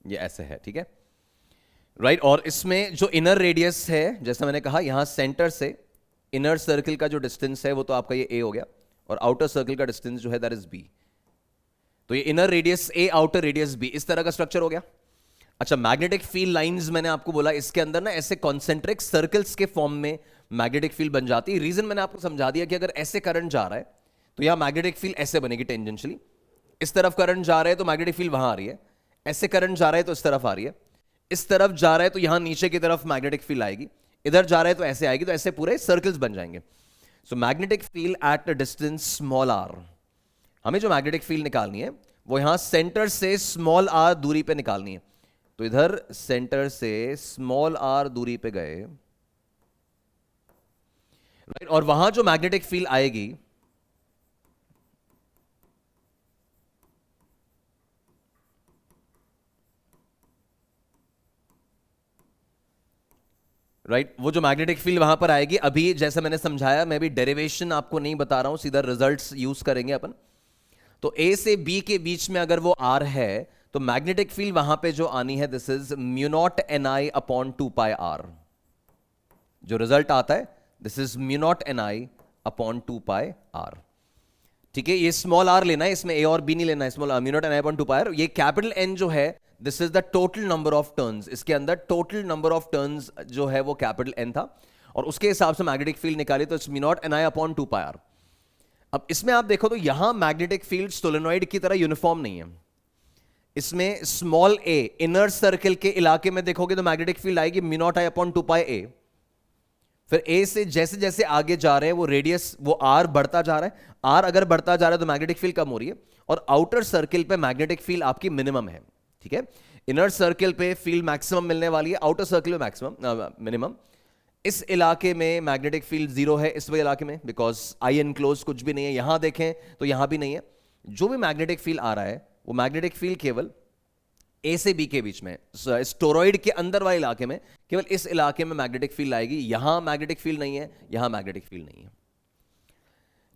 Speaker 1: ये ऐसे है, ठीक है, राइट। और इसमें जो इनर रेडियस है, जैसा मैंने कहा, यहां सेंटर से इनर सर्कल का जो डिस्टेंस है वो तो आपका ये ए हो गया, और आउटर सर्कल का डिस्टेंस जो है दैट इज बी। तो ये inner radius A, outer radius B, इस तरह का स्ट्रक्चर हो गया। अच्छा, मैग्नेटिक फील्ड लाइंस मैंने आपको बोला, इसके अंदर ना ऐसे कॉन्सेंट्रिक सर्कल्स के फॉर्म में मैग्नेटिक फील्ड बन जाती है। रीजन मैंने आपको समझा दिया कि अगर ऐसे करंट जा रहा है तो यहां मैग्नेटिक फील्ड ऐसे बनेगी टेंजेंशियली। इस तरफ करंट जा रहा है तो मैग्नेटिक फील्ड वहां आ रही है, ऐसे करंट जा रहा है तो इस तरफ आ रही है, इस तरफ जा रहा है तो यहां नीचे की तरफ मैग्नेटिक फील्ड आएगी, इधर जा रहा है तो ऐसे आएगी, तो ऐसे पूरे सर्कल्स बन जाएंगे। So magnetic field at a distance small R, हमें जो मैग्नेटिक फील्ड निकालनी है वो यहां सेंटर से स्मॉल आर दूरी पे निकालनी है। तो इधर सेंटर से स्मॉल आर दूरी पे गए, राइट, और वहां जो मैग्नेटिक फील्ड आएगी राइट, वो जो मैग्नेटिक फील्ड वहां पर आएगी, अभी जैसे मैंने समझाया, मैं भी डेरिवेशन आपको नहीं बता रहा हूं, सीधा रिजल्ट्स यूज करेंगे अपन। तो ए से बी के बीच में अगर वो आर है, तो मैग्नेटिक फील्ड वहां पे जो आनी है, this is mu naught N I upon 2 pi R. जो रिजल्ट आता है this is mu naught N I upon 2 pi R. ठीक है, ये स्मॉल आर लेना है, इसमें ए और बी नहीं लेना है, small mu naught N I upon 2 pi R. ये कैपिटल एन जो है, this is the total number of turns. इसके अंदर टोटल नंबर ऑफ टर्न्स जो है वो कैपिटल एन था, और उसके हिसाब से मैग्नेटिक फील्ड निकाली, तो it's mu naught N I upon 2 pi R. अब इसमें आप देखो तो यहां मैग्नेटिक फील्ड सोलेनॉइड की तरह यूनिफॉर्म नहीं है। इसमें स्मॉल ए इनर सर्कल के इलाके में देखोगे तो मैग्नेटिक फील्ड आएगी म्यू नॉट आई अपॉन 2 पाई ए। फिर ए से जैसे जैसे आगे जा रहे हैं वो रेडियस, वो आर बढ़ता जा रहा है। आर अगर बढ़ता जा रहा है तो मैग्नेटिक फील्ड कम हो रही है, और आउटर सर्कल पे मैग्नेटिक फील्ड आपकी मिनिमम है। ठीक है, इनर सर्कल पे फील्ड मैक्सिमम मिलने वाली है, आउटर सर्कल पे मैक्सिमम मिनिमम। इस इलाके में मैग्नेटिक फील्ड जीरो है, इस वाले इलाके में, बिकॉज आई एनक्लोज कुछ भी नहीं है। यहां देखें तो यहां भी नहीं है। जो भी मैग्नेटिक फील्ड आ रहा है वो मैग्नेटिक फील्ड केवल ए से बी के बीच में, स्टोरॉइड के अंदर वाले इलाके में, केवल इस इलाके में मैग्नेटिक फील्ड आएगी। यहां मैग्नेटिक फील्ड नहीं है, यहां मैग्नेटिक फील्ड नहीं है।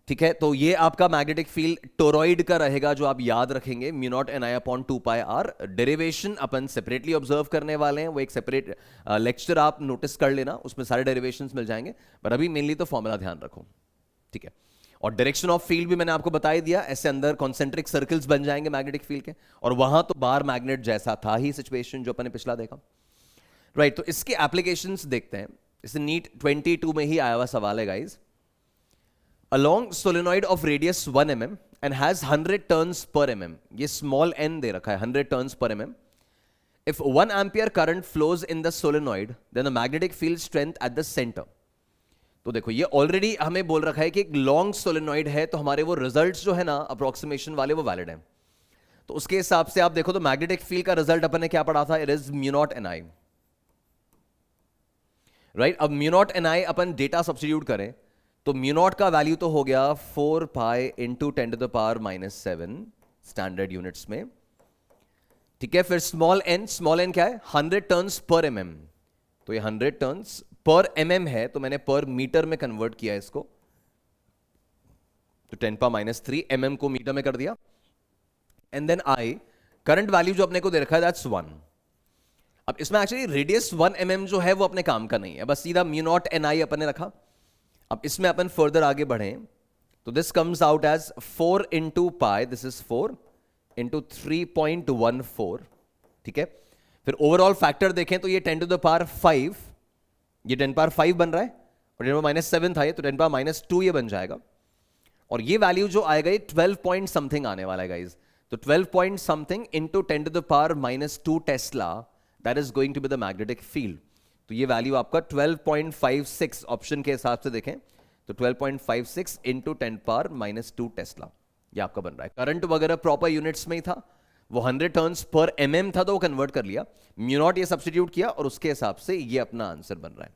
Speaker 1: ठीक है, तो ये आपका मैग्नेटिक फील्ड टोरॉइड का रहेगा, जो आप याद रखेंगे, mu naught N I upon 2 pi R. Derivation अपन सेपरेटली ऑब्जर्व करने वाले हैं, वो एक सेपरेट लेक्चर आप नोटिस कर लेना, उसमें सारे डेरिवेशंस मिल जाएंगे, पर अभी मेनली तो फॉर्मूला ध्यान रखो। ठीक है, और डायरेक्शन ऑफ फील्ड भी मैंने आपको बता ही दिया, ऐसे अंदर कॉन्सेंट्रिक सर्कल्स बन जाएंगे मैग्नेटिक फील्ड के, और वहां तो बार मैग्नेट जैसा था ही सिचुएशन जो अपन ने पिछला देखा, राइट। तो इसके एप्लीकेशंस देखते हैं। इसे नीट 22 में ही आया हुआ सवाल है guys. A long solenoid of radius 1 mm and has 100 turns per mm, ये small n दे रखा है, 100 turns per mm. If 1 ampere current flows in the solenoid, then the magnetic field strength at the center. तो देखो ये already हमें बोल रखा है कि एक लॉन्ग सोलेनॉइड है, तो हमारे वो रिजल्ट्स जो है ना अप्रोक्सीमेशन वाले वो वैलिड हैं। तो उसके हिसाब से आप देखो तो मैग्नेटिक फील्ड का रिजल्ट अपन ने क्या पढ़ा था, it is mu naught N I, right. अब म्यू नॉट एन आई अपन डेटा सब्स्टिट्यूट करें तो म्यू नॉट का वैल्यू तो हो गया 4 पाई इंटू 10⁻⁻7 स्टैंडर्ड यूनिट्स में, ठीक है। फिर स्मॉल एन क्या है, 100 टर्न्स पर एम एम, तो ये 100 टर्न्स पर एम एम है, तो मैंने पर मीटर में कन्वर्ट किया इसको, तो 10⁻³ mm को मीटर में कर दिया। And then I current value जो अपने को दे रखा है दैट्स 1। अब इसमें एक्चुअली रेडियस 1 mm जो है वो अपने काम का नहीं है, बस सीधा म्यू नॉट एन आई अपन ने रखा। अब इसमें अपन फर्दर आगे बढ़े तो this comes out as 4 into pi, this is 4 into 3.14, ठीक है। फिर ओवरऑल फैक्टर देखें तो ये 10⁵, ये 10⁵ बन रहा है, और 10⁻⁷ था ये, तो 10⁻² ये बन जाएगा। और ये वैल्यू जो आएगा ये 12 पॉइंट समथिंग आने वाला है गाइज, तो 12 point something into 10⁻² tesla, that is going to be the magnetic field. तो ये वैल्यू आपका 12.56 ऑप्शन के हिसाब से देखें तो 12.56 इंटू 10⁻² टेस्ला ये आपका बन रहा है। करंट वगैरह प्रॉपर यूनिट्स में ही था, वो 100 टर्न्स पर एमएम था तो वो कन्वर्ट कर लिया, म्यू नॉट ये सब्स्टिट्यूट किया, और उसके हिसाब से ये अपना आंसर बन रहा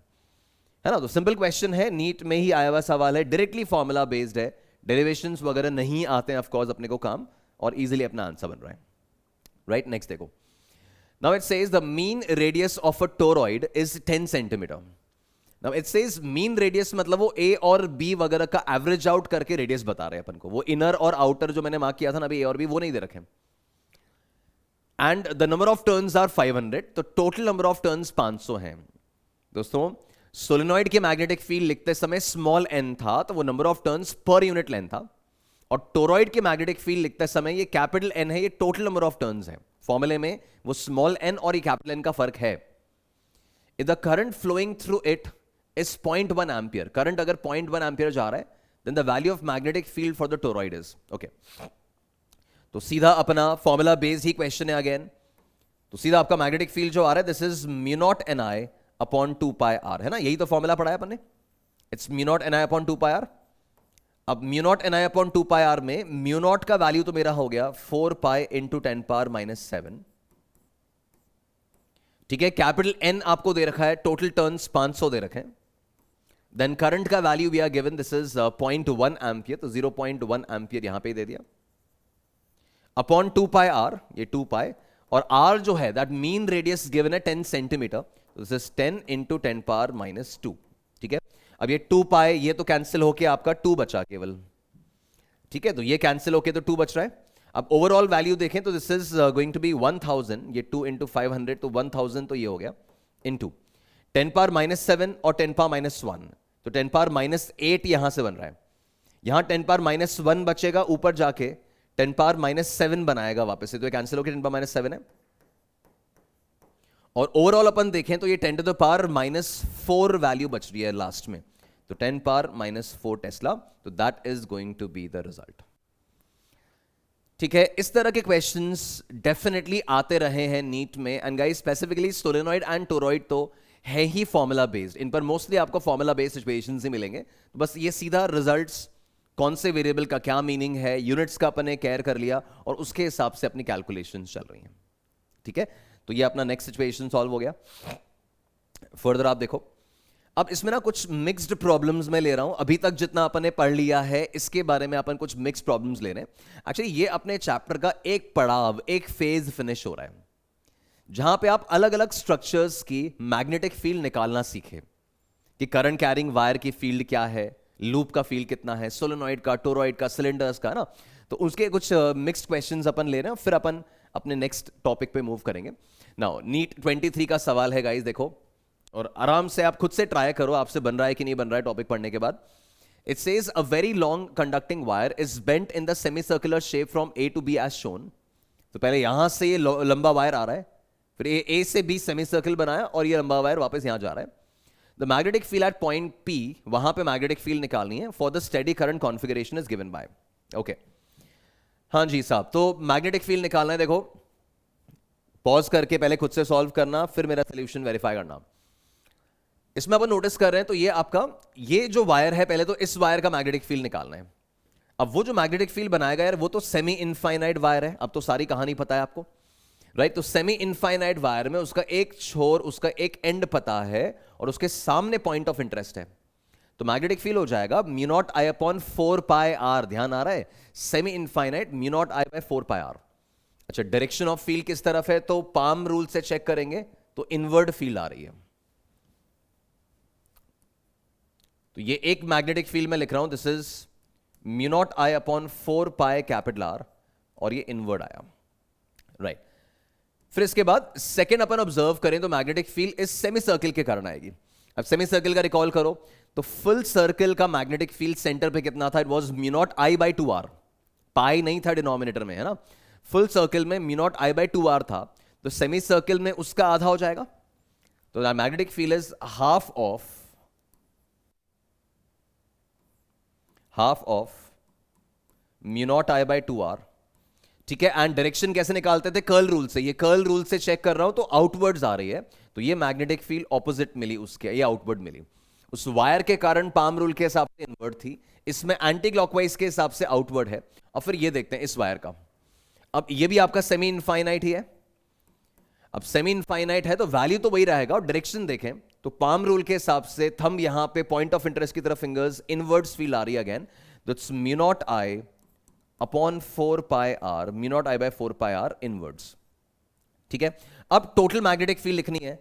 Speaker 1: है ना। तो सिंपल क्वेश्चन है, नीट में ही आया हुआ सवाल है, डायरेक्टली फॉर्मूला बेस्ड है, डेरिवेशंस वगैरह नहीं आते हैं ऑफकोर्स अपने को काम, और इजीली अपना आंसर बन रहा है, राइट। नेक्स्ट देखो, now it says the mean radius of a toroid is 10 centimeter. Now it says mean radius मतलब वो A और B वगैरह का एवरेज आउट करके रेडियस बता रहे हैं अपन को, वो इनर और आउटर जो मैंने मार्क किया था ना अभी A और B वो नहीं दे रखे। And the number of turns are 500, तो टोटल नंबर ऑफ टर्न्स 500 हैं। दोस्तों सोलेनॉइड के मैग्नेटिक फील्ड लिखते समय स्मॉल n था, तो वो number of turns per unit length था, और टोरॉइड के मैग्नेटिक फील्ड लिखते समय ये कैपिटल N है, ये टोटल नंबर ऑफ टर्न्स है। फॉर्मूले में वो स्मॉल n और ये कैपिटल N का फर्क है। If the current flowing through it is 0.1 ampere, current अगर 0.1 एम्पियर जा रहा है, then the value of magnetic field for the toroid is okay. तो सीधा अपना फॉर्मूला बेस्ड ही क्वेश्चन है अगेन, तो सीधा आपका मैग्नेटिक फील्ड जो आ रहा है this is mu naught N I upon 2 pi R, है ना, यही तो फॉर्मूला पढ़ा है अपन ने, it's mu naught N I upon 2 pi R. अब mu naught N I upon 2 pi R में म्यू नॉट का वैल्यू तो मेरा हो गया 4 पाई इंटू 10⁻⁻7, ठीक है। कैपिटल N आपको दे रखा है, टोटल टर्न्स 500 दे रखे हैं, देन करंट का value we are given this is 0.1 ampere, तो 0.1 एम्पियर यहां पे दे दिया, अपॉन 2 पाई आर, ये 2 पाई, और आर जो है दैट मीन रेडियस गिवन है 10 सेंटीमीटर, दिस इज 10 इंटू 10⁻², ठीक है। अब ये 2 पाई ये तो कैंसिल होके आपका 2 बचा केवल, ठीक है, तो ये कैंसिल होके तो 2 बच रहा है। अब ओवरऑल वैल्यू देखें तो this is going to be 1000, ये 2 इंटू 500 तो 1000, तो ये हो गया इंटू 10⁻⁻7 और 10⁻⁻1, तो 10⁻⁻8 यहां से बन रहा है, यहां 10⁻⁻1 बचेगा, ऊपर जाके 10⁻⁻7 बनाएगा वापस से, तो ये कैंसिल होकर 10⁻⁻7 है। और ओवरऑल अपन देखें तो ये 10⁻⁻4 वैल्यू बच रही है लास्ट में, तो 10⁻⁻4 टेस्ला, तो that is going to be the result, ठीक है। इस तरह के क्वेश्चंस डेफिनेटली आते रहे हैं नीट में, and guys specifically solenoid and toroid तो है ही फॉर्मूला बेस्ड, इन पर मोस्टली आपको फॉर्मूला बेस्ड सिचुएशंस ही मिलेंगे, तो बस ये सीधा रिजल्ट्स कौन से वेरिएबल का क्या मीनिंग है, यूनिट्स का अपने केयर कर लिया, और उसके हिसाब से अपनी कैलकुलेशंस चल रही हैं, ठीक है। तो ये अपना नेक्स्ट सिचुएशन सॉल्व हो गया। फर्दर आप देखो, अब इसमें ना कुछ मिक्स्ड प्रॉब्लम्स मैं ले रहा हूं, अभी तक जितना अपन ने पढ़ लिया है इसके बारे में अपन कुछ मिक्स्ड प्रॉब्लम्स ले रहे हैं। एक्चुअली ये अपने चैप्टर का एक पड़ाव, एक फेज फिनिश हो रहा है, जहां पे आप अलग अलग स्ट्रक्चर्स की मैग्नेटिक फील्ड निकालना सीखे, कि करंट कैरिंग वायर की फील्ड क्या है, लूप का फील्ड कितना है, सोलेनॉइड का, टोरॉइड का, सिलेंडर्स का ना, तो उसके कुछ मिक्स्ड क्वेश्चंस अपन ले रहे हैं, फिर अपन अपने नेक्स्ट टॉपिक पे मूव करेंगे। नाउ नीट 23 का सवाल है गाइस, देखो, और आराम से आप खुद से ट्राई करो आपसे बन रहा है कि नहीं बन रहा है टॉपिक पढ़ने के बाद। It says a very long conducting wire is bent in the semicircular shape from A to B as shown. तो पहले यहां से ये लंबा वायर आ रहा है, फिर ए से बी सेमी सर्कल बनाया और ये लंबा वायर वापस यहां जा रहा है. The magnetic field at point P, वहां पे मैग्नेटिक फील्ड निकालनी है for the steady current configuration is given bye. Okay, हाँ जी साहब, तो मैग्नेटिक फील्ड निकालना है. देखो, पॉज करके पहले खुद से सॉल्व करना, फिर मेरा सोल्यूशन वेरीफाई करना. इसमें अपन नोटिस कर रहे हैं तो ये आपका, ये जो वायर है, पहले तो इस वायर का मैग्नेटिक फील्ड निकालना है. अब वो जो मैग्नेटिक फील्ड बनाएगा यार, वो तो सेमी इनफाइनाइट वायर है. अब तो सारी कहानी पता है आपको, राइट? तो सेमी इनफाइनाइट वायर में उसका एक छोर, उसका एक एंड पता है और उसके सामने पॉइंट ऑफ इंटरेस्ट है. तो मैग्नेटिक फील्ड हो जाएगा mu naught I upon 4 pi R. ध्यान आ रहा है? Semi infinite mu naught I by 4 pi R. अच्छा, डायरेक्शन ऑफ फील्ड किस तरफ है? तो पाम रूल से चेक करेंगे तो इनवर्ड फील्ड आ रही है. तो ये एक मैग्नेटिक फील्ड में लिख रहा हूं, this is mu naught I upon 4 pi capital R, और ये इनवर्ड आया, राइट? फिर इसके बाद सेकेंड अपन ऑब्जर्व करें तो मैग्नेटिक फील्ड इस सेमी सर्किल के कारण आएगी. अब सेमी सर्किल का रिकॉल करो तो फुल सर्किल का मैग्नेटिक फील्ड सेंटर पे कितना था? It was mu naught I by 2 R. Pi नहीं था डिनोमिनेटर में, है ना? फुल सर्किल में mu naught I by 2 R था, तो सेमी सर्किल में उसका आधा हो जाएगा. तो magnetic field is half of mu naught I by 2 R. ठीक है, एंड डायरेक्शन कैसे निकालते थे? कर्ल रूल से. ये कर्ल रूल से चेक कर रहा हूं तो आउटवर्ड्स आ रही है, तो ये मैग्नेटिक फील्ड ऑपोजिट मिली उसके, ये आउटवर्ड मिली. उस वायर के कारण पाम रूल के हिसाब से इनवर्ड थी, इसमें एंटी क्लॉकवाइज के हिसाब से आउटवर्ड है. और फिर ये देखते हैं इस वायर का. अब ये भी आपका सेमी इनफाइनाइट ही है. अब सेमी इनफाइनाइट है तो वैल्यू तो वही रहेगा, और डायरेक्शन देखें तो पाम रूल के हिसाब से थंब यहां पे पॉइंट ऑफ इंटरेस्ट की तरफ फिंगर्स, इनवर्ड्स फील्ड आ रही है again. That's mu naught I upon 4 pi R, mu naught I by 4 pi R inwards. ठीक है, अब टोटल मैग्नेटिक फील्ड लिखनी है,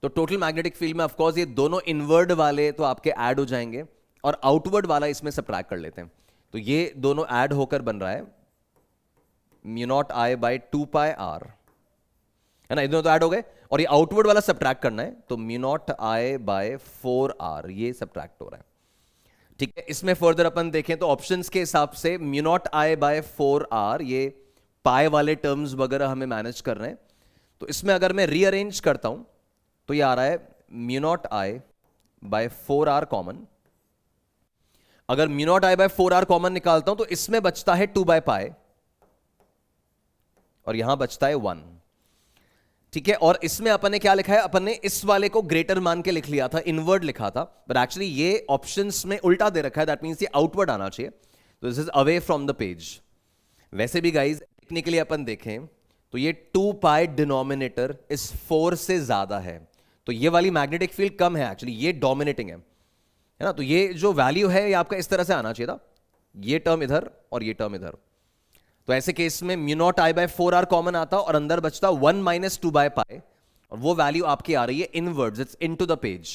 Speaker 1: तो टोटल मैग्नेटिक फील्ड में ऑफकोर्स ये दोनों इनवर्ड वाले तो आपके ऐड हो जाएंगे और आउटवर्ड वाला इसमें सब्ट्रैक्ट कर लेते हैं. तो ये दोनों ऐड होकर बन रहा है mu naught I by 2 pi R, है ना? ये दोनों तो ऐड हो गए, और ये आउटवर्ड वाला सब्ट्रैक्ट करना है, तो mu naught I by 4 R ये सब्ट्रैक्ट हो रहा है. ठीक है, इसमें फर्दर अपन देखें तो ऑप्शंस के हिसाब से mu naught I by 4 R, ये पाई वाले टर्म्स वगैरह हमें मैनेज कर रहे हैं. तो इसमें अगर मैं रीअरेंज करता हूं तो ये आ रहा है mu naught I by 4 R common. अगर mu naught I by 4 R common निकालता हूं तो इसमें बचता है 2 बाय पाई, और यहां बचता है 1. ठीक है, और इसमें अपन ने क्या लिखा है? अपन ने इस वाले को ग्रेटर मान के लिख लिया था, इनवर्ड लिखा था, बट एक्चुअली ये ऑप्शंस में उल्टा दे रखा है. दैट मींस ये आउटवर्ड आना चाहिए, तो this is away from the page. वैसे भी गाइज टेक्निकली अपन देखें तो ये 2 पाई डिनोमिनेटर इस 4 से ज्यादा है, तो ये वाली मैग्नेटिक फील्ड कम है, एक्चुअली ये डोमिनेटिंग है ना? तो ये जो वैल्यू है ये आपका इस तरह से आना चाहिए था, ये टर्म इधर और ये टर्म इधर. तो ऐसे केस में mu naught I by 4 R common आता और अंदर बचता 1 माइनस 2 बाय पाई, और वो वैल्यू आपकी आ रही है inwards, it's into the page.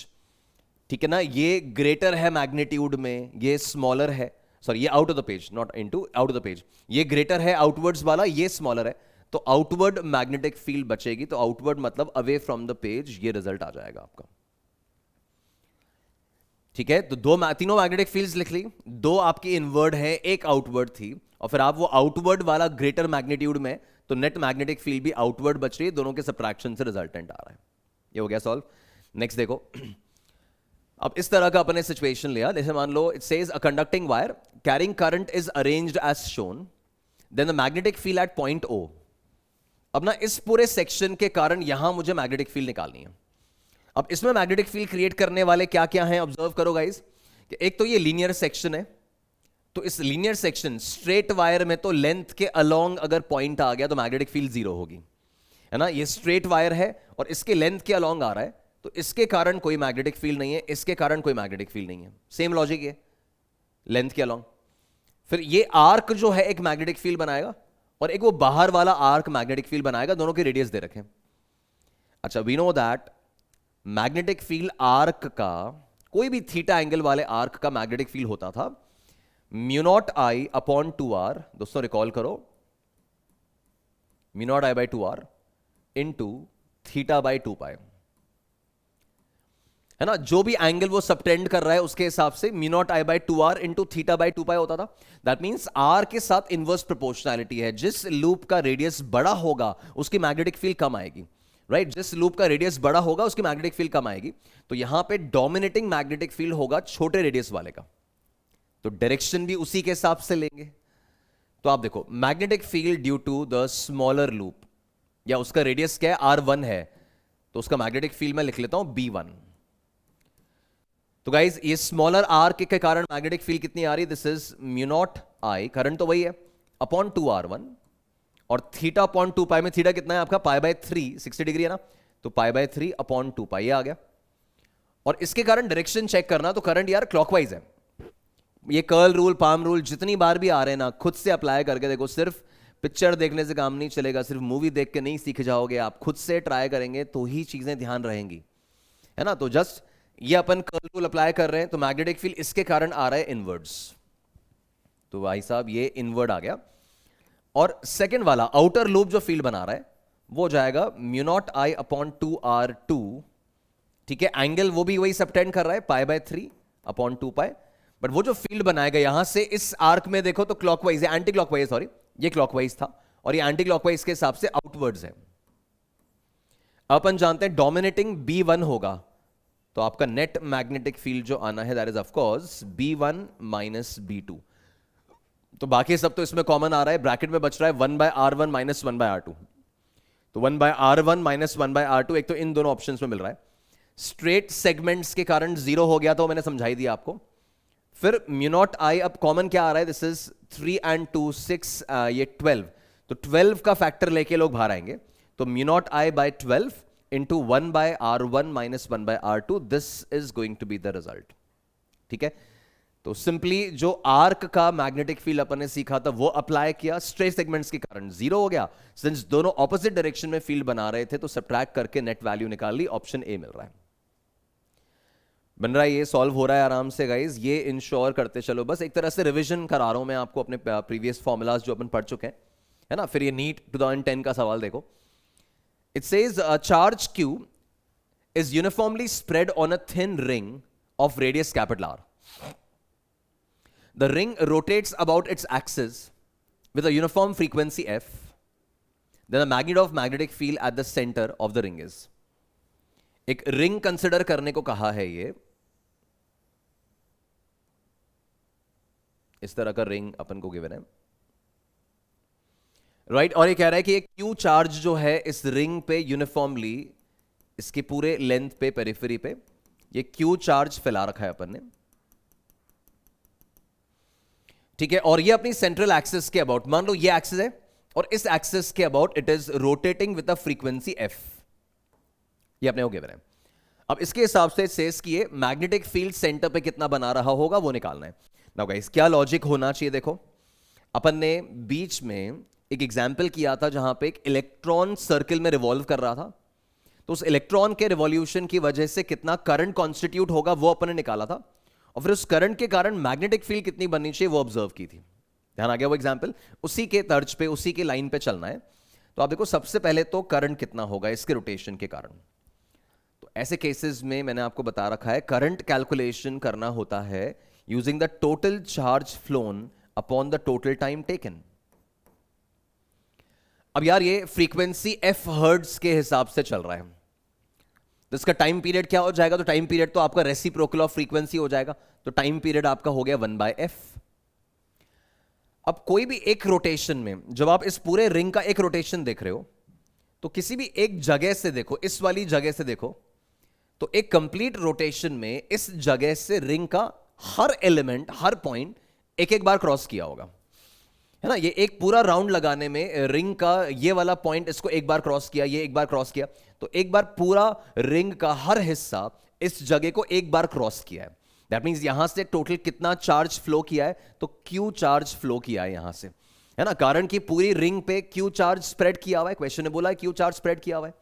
Speaker 1: ठीक है ना? ये ग्रेटर है मैग्नीट्यूड में, ये स्मॉलर है, सॉरी ये out of the page, not into, out of the page. ये ग्रेटर है आउटवर्ड्स वाला, ये स्मॉलर है, तो आउटवर्ड मैग्नेटिक फील्ड बचेगी. तो आउटवर्ड मतलब अवे फ्रॉम द पेज, ये रिजल्ट आ जाएगा आपका. ठीक है, तो तीनों मैग्नेटिक फील्ड्स लिख ली, 2 आपकी इनवर्ड है, एक आउटवर्ड थी, और फिर आप वो आउटवर्ड वाला ग्रेटर मैग्नीट्यूड में, तो नेट मैग्नेटिक फील्ड भी आउटवर्ड बच रही है, दोनों के सब्ट्रैक्शन से रिजल्टेंट आ रहा है. ये हो गया सॉल्व. नेक्स्ट देखो, अब इस तरह का अपने सिचुएशन लिया, जैसे मान लो it says a conducting wire carrying current is arranged as shown, then the magnetic field at point O. अब ना इस पूरे सेक्शन के कारण यहां मुझे मैग्नेटिक फील्ड निकालनी है. अब इसमें मैग्नेटिक फील्ड क्रिएट करने वाले क्या क्या हैं ऑब्जर्व करो गाइस. एक तो ये लीनियर सेक्शन है, तो इस लीनियर सेक्शन स्ट्रेट वायर में तो लेंथ के अलोंग अगर पॉइंट आ गया तो मैग्नेटिक फील्ड 0 होगी, है ना? ये स्ट्रेट वायर है और इसके लेंथ के अलोंग आ रहा है, तो इसके कारण कोई मैग्नेटिक फील्ड नहीं है, इसके कारण कोई मैग्नेटिक फील्ड नहीं है. सेम लॉजिक है, लेंथ के अलोंग. फिर ये आर्क जो है एक मैग्नेटिक फील्ड बनाएगा, और एक वो बाहर वाला आर्क मैग्नेटिक फील्ड बनाएगा, दोनों के रेडियस दे रखे. अच्छा, we know that magnetic field arc का, कोई भी थीटा एंगल वाले आर्क का मैग्नेटिक फील्ड होता था mu naught I upon 2 R. दोस्तों रिकॉल करो, mu naught I by 2 R into theta by 2 pi. है ना, जो भी एंगल वो सबटेंड कर रहा है उसके हिसाब से mu naught I by 2r into theta by 2 पाई होता था। दैट मीन्स r के साथ इनवर्स प्रोपोर्शनैलिटी है, जिस लूप का रेडियस बड़ा होगा उसकी मैग्नेटिक फील्ड कम आएगी, राइट जिस लूप का रेडियस बड़ा होगा उसकी मैग्नेटिक फील्ड कम आएगी। तो यहां पे डोमिनेटिंग मैग्नेटिक फील्ड होगा छोटे रेडियस वाले का, तो डायरेक्शन भी उसी के हिसाब से लेंगे। तो आप देखो magnetic field due to the smaller loop, या उसका रेडियस क्या है r1 है, तो उसका मैग्नेटिक फील्ड मैं लिख लेता हूं b1। तो गाइज ये स्मॉलर r के कारण मैग्नेटिक फील्ड कितनी आ रही है, this is mu naught I, current तो वही है, अपॉन 2r1, और थीटा अपॉन 2 पाई में थीटा कितना है आपका पाई बाय 3, 60 डिग्री है ना, तो पाई बाय 3 अपॉन 2 पाई आ गया। और इसके कारण डायरेक्शन चेक करना, तो करंट यार क्लॉकवाइज है। ये कर्ल रूल पाम रूल जितनी बार भी आ रहे हैं ना, खुद से अप्लाई करके देखो, सिर्फ पिक्चर देखने से काम नहीं चलेगा, सिर्फ मूवी देख के नहीं सीख जाओगे, आप खुद से ट्राई करेंगे तो ही चीजें ध्यान रहेंगी, है ना। तो जस्ट ये अपन कर्ल रूल अप्लाई कर रहे हैं, तो मैग्नेटिक फील्ड इसके कारण आ रहा है इनवर्ड्स, तो भाई साहब ये इनवर्ड आ गया। और सेकंड वाला आउटर लूप जो फील्ड बना रहा है वो जाएगा mu naught I upon 2r2, ठीक है, एंगल वो भी वही सबटेंड कर रहा है pi by 3 upon 2 pi, but वो जो फील्ड बनाएगा यहां से इस आर्क में देखो तो क्लॉकवाइज है, एंटी क्लॉकवाइज, सॉरी ये क्लॉकवाइज था और ये एंटी क्लॉकवाइज के हिसाब से आउटवर्ड्स है। अपन जानते हैं डोमिनेटिंग b1 होगा, तो आपका नेट मैग्नेटिक फील्ड जो आना है that is of course b1 minus b2। तो बाकी सब तो इसमें कॉमन आ रहा है, ब्रैकेट में बच रहा है 1 by r1 minus 1 by r2, तो 1 by r1 minus 1 by r2 एक तो इन दोनों ऑप्शंस में मिल रहा है। स्ट्रेट सेगमेंट्स के कारण जीरो हो गया, तो मैंने समझाई दिया आपको। फिर म्यू नॉट आई, अब कॉमन क्या आ रहा है, दिस इज 3 and 2 6, ये 12, तो 12 का फैक्टर लेके लोग बाहर आएंगे, तो mu naught I by 12 into 1 by r1 minus 1 by r2, this is going to be the result, ठीक है। तो सिंपली जो आर्क का मैग्नेटिक फील्ड अपन ने सीखा था वो अप्लाई किया, स्ट्रेट सेगमेंट्स के कारण जीरो हो गया, सिंस दोनों ऑपोजिट डायरेक्शन में फील्ड बना रहे थे, तो सब्ट्रैक्ट करके नेट वैल्यू निकाल ली, ऑप्शन ए मिल रहा है। बन रहा है, ये सॉल्व हो रहा है आराम से गाइज, ये इंश्योर करते चलो, बस एक तरह से रिवीजन करा रहा हूं मैं आपको अपने प्रीवियस फॉर्मूलाज जो अपन पढ़ चुके हैं, है ना। फिर ये नीट 2010 का सवाल देखो, it says charge Q is uniformly spread on a thin ring of radius capital R. The ring rotates about its axis with a uniform frequency f. Then the magnitude of magnetic field at the center of the ring is. एक ring consider करने को कहा है, ये इस तरह का ring अपन को गिवन है, राइट। और ये कह रहा है कि एक क्यू चार्ज जो है इस रिंग पे यूनिफॉर्मली, इसके पूरे लेंथ पे पेरिफेरी पे ये क्यू चार्ज फैला रखा है अपन ने, ठीक है। और ये अपनी सेंट्रल एक्सिस के अबाउट, मान लो ये एक्सिस है और इस एक्सिस के about it is rotating with a frequency f, ये अपने को गिवन है। अब इसके हिसाब से सेस किए मैग्नेटिक फील्ड सेंटर पे कितना बना रहा होगा वो निकालना है। नाउ गाइस क्या लॉजिक होना चाहिए, देखो अपन ने बीच में एक एग्जांपल किया था जहां पे एक इलेक्ट्रॉन सर्किल में रिवॉल्व कर रहा था, तो उस इलेक्ट्रॉन के रिवॉल्यूशन की वजह से कितना करंट कॉन्स्टिट्यूट होगा वो अपन ने निकाला था, और फिर उस करंट के कारण मैग्नेटिक फील्ड कितनी बननी चाहिए वो ऑब्जर्व की थी। ध्यान आ गया वो एग्जांपल, उसी के तर्ज पे उसी के लाइन पे चलना है। तो आप देखो सबसे पहले तो करंट कितना होगा इसके रोटेशन के कारण, तो ऐसे केसेस में मैंने आपको बता रखा है करंट कैलकुलेशन करना होता है using the total charge phloem upon the total time taken. अब यार ये फ्रीक्वेंसी f हर्ट्ज के हिसाब से चल रहा है, तो इसका टाइम पीरियड क्या हो जाएगा, तो टाइम पीरियड तो आपका रेसिप्रोकल ऑफ फ्रीक्वेंसी हो जाएगा, तो टाइम पीरियड आपका हो गया 1/f। अब कोई भी एक रोटेशन में, जब आप इस पूरे रिंग का एक रोटेशन देख रहे हो, तो किसी भी एक जगह से देखो, इस वाली जगह से देखो, तो एक कंप्लीट रोटेशन में इस जगह से रिंग का हर एलिमेंट, हर पॉइंट एक एक बार क्रॉस किया होगा, है ना। ये एक पूरा राउंड लगाने में रिंग का ये वाला पॉइंट इसको एक बार क्रॉस किया, ये एक बार क्रॉस किया, तो एक बार पूरा रिंग का हर हिस्सा इस जगह को एक बार क्रॉस किया है। दैट मींस यहां से टोटल कितना चार्ज फ्लो किया है, तो क्यू चार्ज फ्लो किया है यहां से, है ना, कारण कि पूरी रिंग पे क्यू चार्ज स्प्रेड किया हुआ है, क्वेश्चन ने बोला है क्यू चार्ज स्प्रेड किया हुआ है,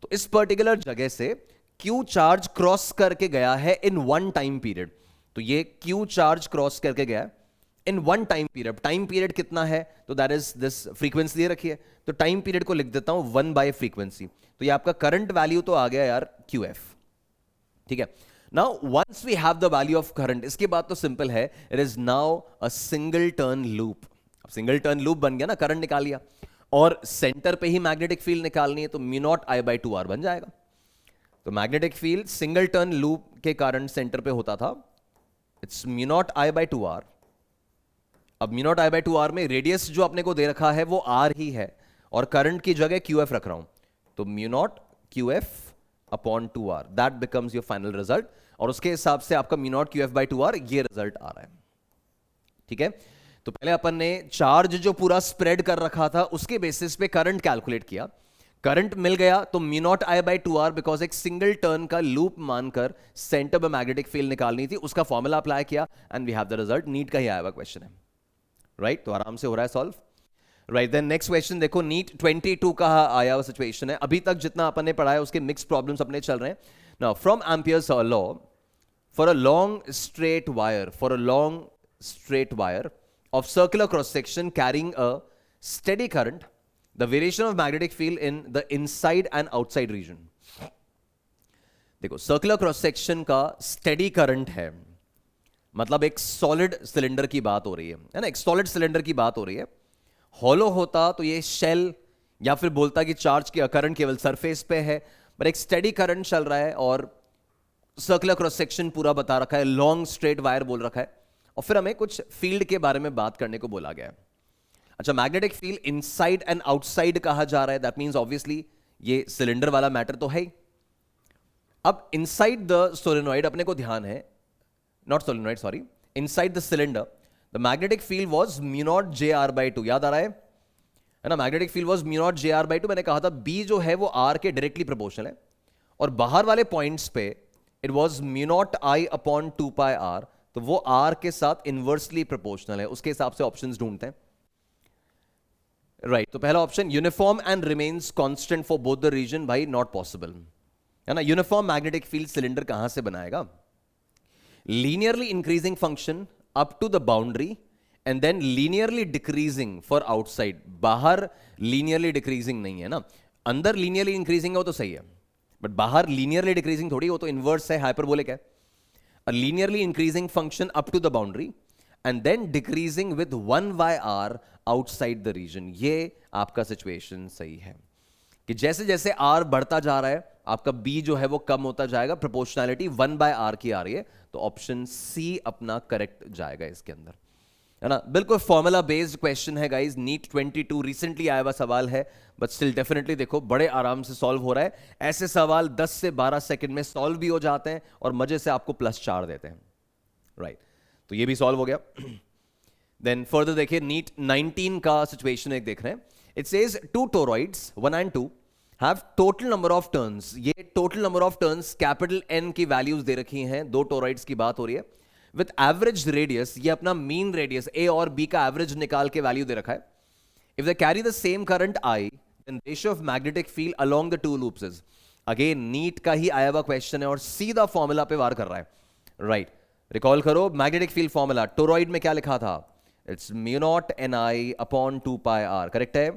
Speaker 1: तो इस पर्टिकुलर जगह से क्यू चार्ज क्रॉस करके गया है इन वन टाइम पीरियड, तो ये क्यू चार्ज क्रॉस करके गया है in one time period. Time period कितना है, तो दैट इज दिस, फ्रीक्वेंसी दे रखी है, तो टाइम पीरियड को लिख देता हूं 1/फ्रीक्वेंसी, तो ये आपका करंट वैल्यू तो आ गया यार QF। ठीक है। Now once we have the value of current, इसके बाद तो सिंपल है, it is now a single turn loop. अब सिंगल टर्न लूप बन गया ना, करंट निकाल लिया और सेंटर पे ही मैग्नेटिक फील्ड निकालनी है, तो mu naught I by 2r बन जाएगा। तो magnetic field single turn loop के कारण सेंटर पे होता था, it's mu naught I by 2r। अब mu naught I by 2r में रेडियस जो अपने को दे रखा है वो r ही है और करंट की जगह QF रख रहा हूं, तो mu not QF upon 2r, that becomes your final result. और उसके हिसाब से आपका mu naught QF by 2r ये रिजल्ट आ रहा है। ठीक है, तो पहले अपन ने चार्ज जो पूरा स्प्रेड कर रखा था उसके बेसिस पे करंट कैलकुलेट किया, करंट मिल गया तो mu naught I by 2r, because एक सिंगल टर्न का लूप मानकर सेंटर में मैग्नेटिक फील्ड निकालनी थी, उसका फॉर्मूला अप्लाई किया and we have the result. NEET का ही आया हुआ क्वेश्चन है, राइट तो आराम से हो रहा है solve. Right then next question देखो, नीट 22 का आया हुआ सिचुएशन है। अभी तक जितना अपन ने पढ़ा है उसके मिक्स प्रॉब्लम्स अपने चल रहे हैं। Now from Ampere's law, for a long straight wire of circular cross section carrying a steady current, the variation of magnetic field in the inside and outside region। देखो circular cross section का steady current है, मतलब एक solid cylinder की बात हो रही है ना, एक solid सिलेंडर की बात हो रही है। hollow होता तो ये शेल या फिर बोलता कि चार्ज की करंट केवल सरफेस पे है, पर एक स्टेडी करंट चल रहा है और सर्कुलर क्रॉस सेक्शन पूरा बता रखा है, लॉन्ग स्ट्रेट वायर बोल रखा है, और फिर हमें कुछ फील्ड के बारे में बात करने को बोला गया है। अच्छा, magnetic field inside and outside कहा जा रहा है, दैट मींस ऑब्वियसली ये सिलेंडर वाला मैटर तो है ही। अब इनसाइड द सोलेनॉइड अपने को ध्यान है, not solenoid sorry, inside the cylinder the magnetic field was mu not JR/2, याद आ रहा है ना, magnetic field was mu not JR/2। मैंने कहा था बी जो है वो आर के डायरेक्टली प्रोपोर्शनल है, और बाहर वाले पॉइंट्स पे it was mu not I upon 2πr, तो वो आर के साथ इनवर्सली प्रोपोर्शनल है। उसके हिसाब से ऑप्शंस ढूंढते हैं। राइट तो पहला option uniform and remains constant for both the region, भाई नॉट पॉसिबल है ना। यूनिफॉर्म मैग्नेटिक फील्ड सिलेंडर कहां से बनाएगा? Linearly increasing function up to the boundary and then linearly decreasing for outside. बाहर लीनियरली डिक्रीजिंग नहीं है ना, अंदर लीनियरली इंक्रीजिंग है वो तो सही है, बट बाहर लीनियरली डिक्रीजिंग थोड़ी, वो तो इनवर्स है, हाइपरबोलिक है। A linearly increasing function up to the boundary and then decreasing with 1/r outside the region। ये आपका सिचुएशन सही है कि जैसे जैसे r बढ़ता जा रहा है आपका b जो है वो कम होता जाएगा, प्रोपोर्शनैलिटी 1/r की आ रही है, तो ऑप्शन सी अपना करेक्ट जाएगा इसके अंदर, है ना। बिल्कुल फॉर्मूला बेस्ड क्वेश्चन है गाइस, नीट 22 रिसेंटली आया हुआ सवाल है, बट स्टिल डेफिनेटली देखो बड़े आराम से सॉल्व हो रहा है। ऐसे सवाल 10 से 12 सेकंड में सॉल्व भी हो जाते हैं और मजे से आपको +4 देते हैं, राइट तो ये भी सॉल्व हो गया। देन फर्दर देखिए, नीट 19 का सिचुएशन एक देख रहे हैं। It says 2 toroids 1 and 2 have total number of turns. ये total number of turns capital N की वैल्यूज दे रखी हैं, 2 टोरॉइड्स की बात हो रही है। विथ एवरेज रेडियस, ये अपना मीन रेडियस ए और बी का एवरेज निकाल के वैल्यू दे रखा है। If they carry the same current I, then ratio of magnetic field along the two loops is, again NEET का ही आया हुआ क्वेश्चन है और सीधा फॉर्मूला पे वार कर रहा है, राइट रिकॉल करो मैग्नेटिक फील्ड फॉर्मूला, टोरॉइड में क्या लिखा था, it's mu not Ni upon 2πr, correct है।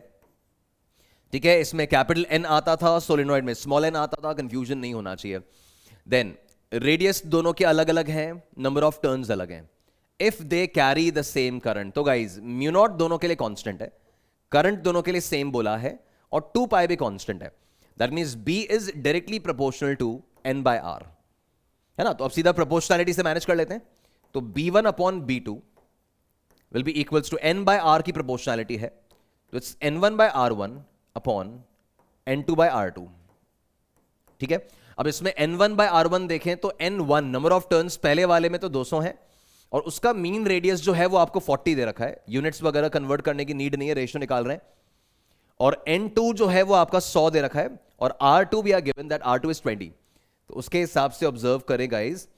Speaker 1: ठीक है, इसमें कैपिटल N आता था, सोलेनॉइड में स्मॉल n आता था, कंफ्यूजन नहीं होना चाहिए। देन रेडियस दोनों के अलग अलग हैं, नंबर ऑफ टर्न्स अलग हैं। If they carry the same current, तो गाइज म्यू नॉट दोनों के लिए कांस्टेंट है, करंट दोनों के लिए सेम बोला है, और 2π भी कांस्टेंट है, that means B is directly proportional to N/r, है ना। तो अब सीधा प्रोपोर्शनैलिटी से मैनेज कर लेते हैं, तो B1 upon B2 will be equals to N/r की प्रोपोर्शनैलिटी है, तो इट्स N1/r1 अपॉन N2/r2। ठीक है, अब इसमें N1/r1 देखें तो N1 नंबर ऑफ टर्न्स पहले वाले में तो 200 है, और उसका मीन रेडियस जो है वो आपको 40 दे रखा है, यूनिट्स वगैरह कन्वर्ट करने की नीड नहीं है, रेशियो निकाल रहे हैं। और N2 जो है वो आपका 100 दे रखा है, और R2 भी are given that R2 is 20, तो उसके हिसाब से ऑब्जर्व करें गाइज,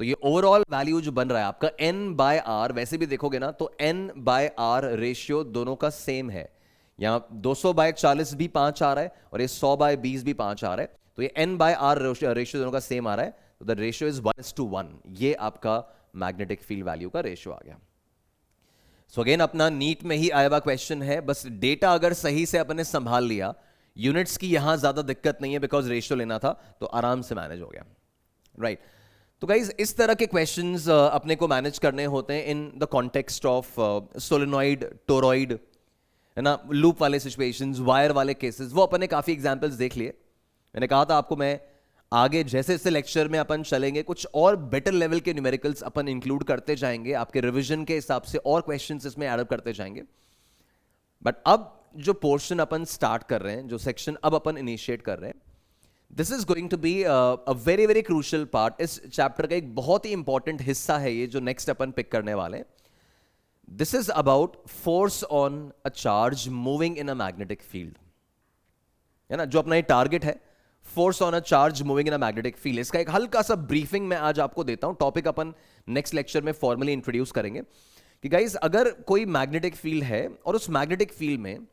Speaker 1: तो ये ओवरऑल वैल्यू जो बन रहा है आपका N/r, वैसे भी देखोगे ना तो N/r रेशियो दोनों का सेम है। यहां 200/40 भी 5 आ रहा है और ये 100/20 भी 5 आ रहा है, तो ये N/r रेशियो दोनों का सेम आ रहा है, तो द रेशियो इज 1:1। ये आपका मैग्नेटिक फील्ड वैल्यू का रेशियो आ गया। सो अगेन अपना नीट में ही आया हुआ क्वेश्चन है, बस डेटा अगर सही से अपने संभाल लिया, यूनिट्स की यहां ज्यादा दिक्कत नहीं है बिकॉज रेशियो लेना था, तो आराम से मैनेज हो गया, राइट। तो गाइज इस तरह के क्वेश्चंस अपने को मैनेज करने होते हैं in the context of solenoid, toroid, है ना, लूप वाले सिचुएशंस, वायर वाले केसेस, वो अपने काफी एग्जांपल्स देख लिए। मैंने कहा था आपको मैं आगे जैसे जैसे लेक्चर में अपन चलेंगे कुछ और बेटर लेवल के न्यूमेरिकल्स अपन इंक्लूड करते जाएंगे, आपके रिवीजन के हिसाब से और क्वेश्चंस इसमें ऐड करते जाएंगे। बट अब जो पोर्शन अपन स्टार्ट कर रहे हैं, जो सेक्शन अब अपन इनिशिएट कर रहे हैं, this is going to be a very very crucial part. इस चैप्टर का एक बहुत ही इंपॉर्टेंट हिस्सा है ये जो नेक्स्ट अपन पिक करने वाले हैं। This is about force on a charge moving in a magnetic field, है ना, जो अपना ये टारगेट है, force on a charge moving in a magnetic field. इसका एक हल्का सा ब्रीफिंग मैं आज आपको देता हूं। टॉपिक अपन नेक्स्ट लेक्चर में फॉर्मली इंट्रोड्यूस करेंगे कि गाइस अगर कोई मैग्नेटिक फील्ड है और उस मैग्नेटिक फील्ड में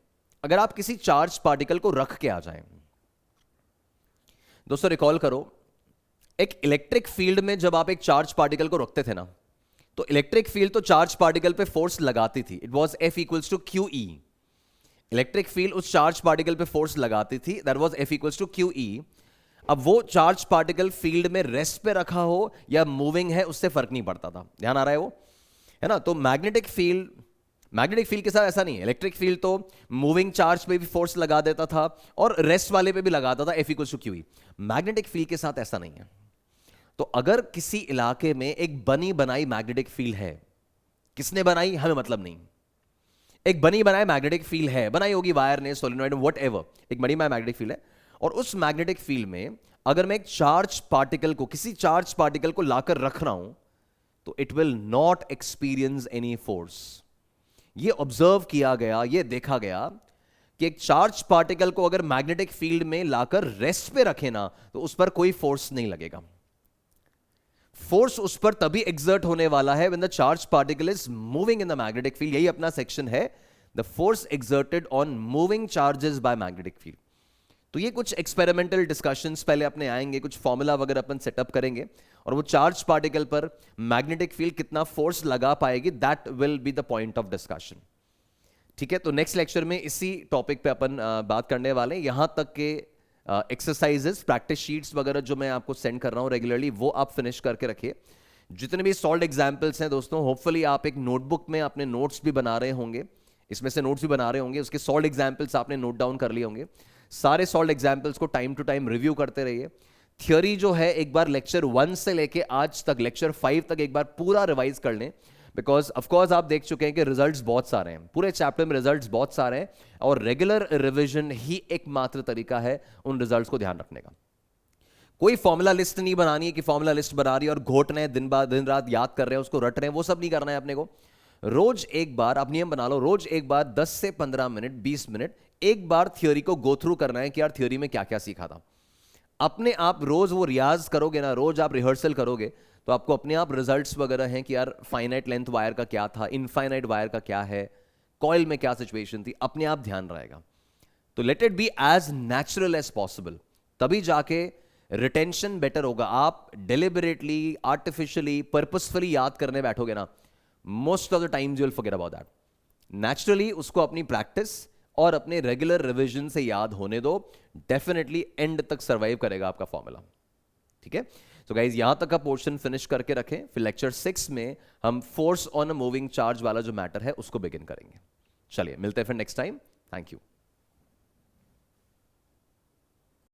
Speaker 1: अगर आप किसी चार्ज पार्टिकल को रख के आ जाएं, दोस्तों रिकॉल करो, एक इलेक्ट्रिक फील्ड में जब आप एक चार्ज पार्टिकल को रखते थे ना, तो इलेक्ट्रिक फील्ड तो चार्ज पार्टिकल पे फोर्स लगाती थी, it was F equals to QE। Electric field उस चार्ज पार्टिकल पे फोर्स लगाती थी, that was F equals to QE। अब वो चार्ज पार्टिकल फील्ड में रेस्ट पे रखा हो या मूविंग है उससे फर्क नहीं पड़ता था, ध्यान आ रहा है वो, है ना। तो मैग्नेटिक फील्ड के साथ ऐसा नहीं है। इलेक्ट्रिक फील्ड तो मूविंग चार्ज पे भी फोर्स लगा देता था और रेस्ट वाले पे भी लगाता था, F equals to QE। Magnetic field के साथ ऐसा नहीं है। तो अगर किसी इलाके में एक बनी बनाई मैग्नेटिक फील्ड है, किसने बनाई हमें मतलब नहीं, एक बनी बनाई मैग्नेटिक फील्ड है, बनाई होगी वायर ने, सोलेनॉइड, व्हाटएवर, एक बनी बनाई मैग्नेटिक फील्ड है, और उस मैग्नेटिक फील्ड में अगर मैं एक चार्ज पार्टिकल को, किसी चार्ज पार्टिकल को लाकर रख रहा हूं, तो it will not experience any force. ये ऑब्जर्व किया गया, ये देखा गया कि एक चार्ज पार्टिकल को अगर मैग्नेटिक फील्ड में लाकर रेस्ट पे रखे ना, तो उस पर कोई फोर्स नहीं लगेगा। फोर्स उस पर तभी एक्सर्ट होने वाला है when the charge particle is moving in the magnetic field. यही अपना सेक्शन है, the force exerted on moving charges by magnetic field. तो ये कुछ एक्सपेरिमेंटल डिस्कशंस पहले अपने आएंगे, कुछ फॉर्मूला वगैरह अपन सेटअप करेंगे, और वो चार्ज पार्टिकल पर मैग्नेटिक फील्ड कितना फोर्स लगा पाएगी, that will be the point of discussion. ठीक है, तो नेक्स्ट लेक्चर में इसी टॉपिक पे अपन बात करने वाले हैं। यहां तक के एक्सरसाइजेस, प्रैक्टिस शीट्स वगैरह जो मैं आपको सेंड कर रहा हूं रेगुलरली, वो आप फिनिश करके रखिए। जितने भी सॉल्व्ड एग्जाम्पल्स हैं दोस्तों, होपफुली आप एक नोटबुक में अपने नोट्स भी बना रहे होंगे, इसमें से नोट्स भी बना रहे होंगे, उसके सॉल्व्ड एग्जाम्पल्स आपने नोट डाउन कर लिए होंगे। सारे सॉल्व्ड एग्जाम्पल्स को टाइम टू टाइम रिव्यू करते रहिए। थियोरी जो है एक बार लेक्चर 1 से लेके आज तक लेक्चर 5 तक एक बार पूरा रिवाइज कर लें, बिकॉज ऑफकोर्स आप देख चुके हैं कि रिजल्ट्स बहुत सारे हैं, पूरे चैप्टर में रिजल्ट्स बहुत सारे हैं, और रेगुलर रिवीजन ही एकमात्र तरीका है उन रिजल्ट्स को ध्यान रखने का। कोई फॉर्मूला लिस्ट नहीं बनानी है कि फॉर्मूला लिस्ट बना रही है और घोटने दिन रात याद कर रहे हैं, उसको रट रहे हैं, वो सब नहीं करना है अपने को। रोज एक बार आप नियम बना लो, रोज एक बार 10 से 15 मिनट, 20 मिनट एक बार थ्योरी को गो थ्रू करना है कि यार थ्योरी में क्या क्या सीखा था। अपने आप रोज वो रियाज करोगे ना, रोज आप रिहर्सल करोगे, तो आपको अपने आप रिजल्ट्स वगैरह हैं कि यार फाइनाइट लेंथ वायर का क्या था, इनफाइनाइट वायर का क्या है, कॉइल में क्या सिचुएशन थी, अपने आप ध्यान रहेगा। तो let it be as natural as possible, तभी जाके रिटेंशन बेटर होगा। आप डेलिबरेटली, आर्टिफिशियली, पर्पसफुली याद करने बैठोगे ना, most of the times you will forget about that. Naturally उसको अपनी प्रैक्टिस और अपने रेगुलर रिवीजन से याद होने दो, डेफिनेटली एंड तक सर्वाइव करेगा आपका फॉर्मूला। ठीक है, तो गाइज यहां तक का पोर्शन फिनिश करके रखें, फिर लेक्चर 6 में हम force on a moving charge वाला जो मैटर है उसको बिगिन करेंगे। चलिए मिलते हैं फिर नेक्स्ट टाइम। Thank you.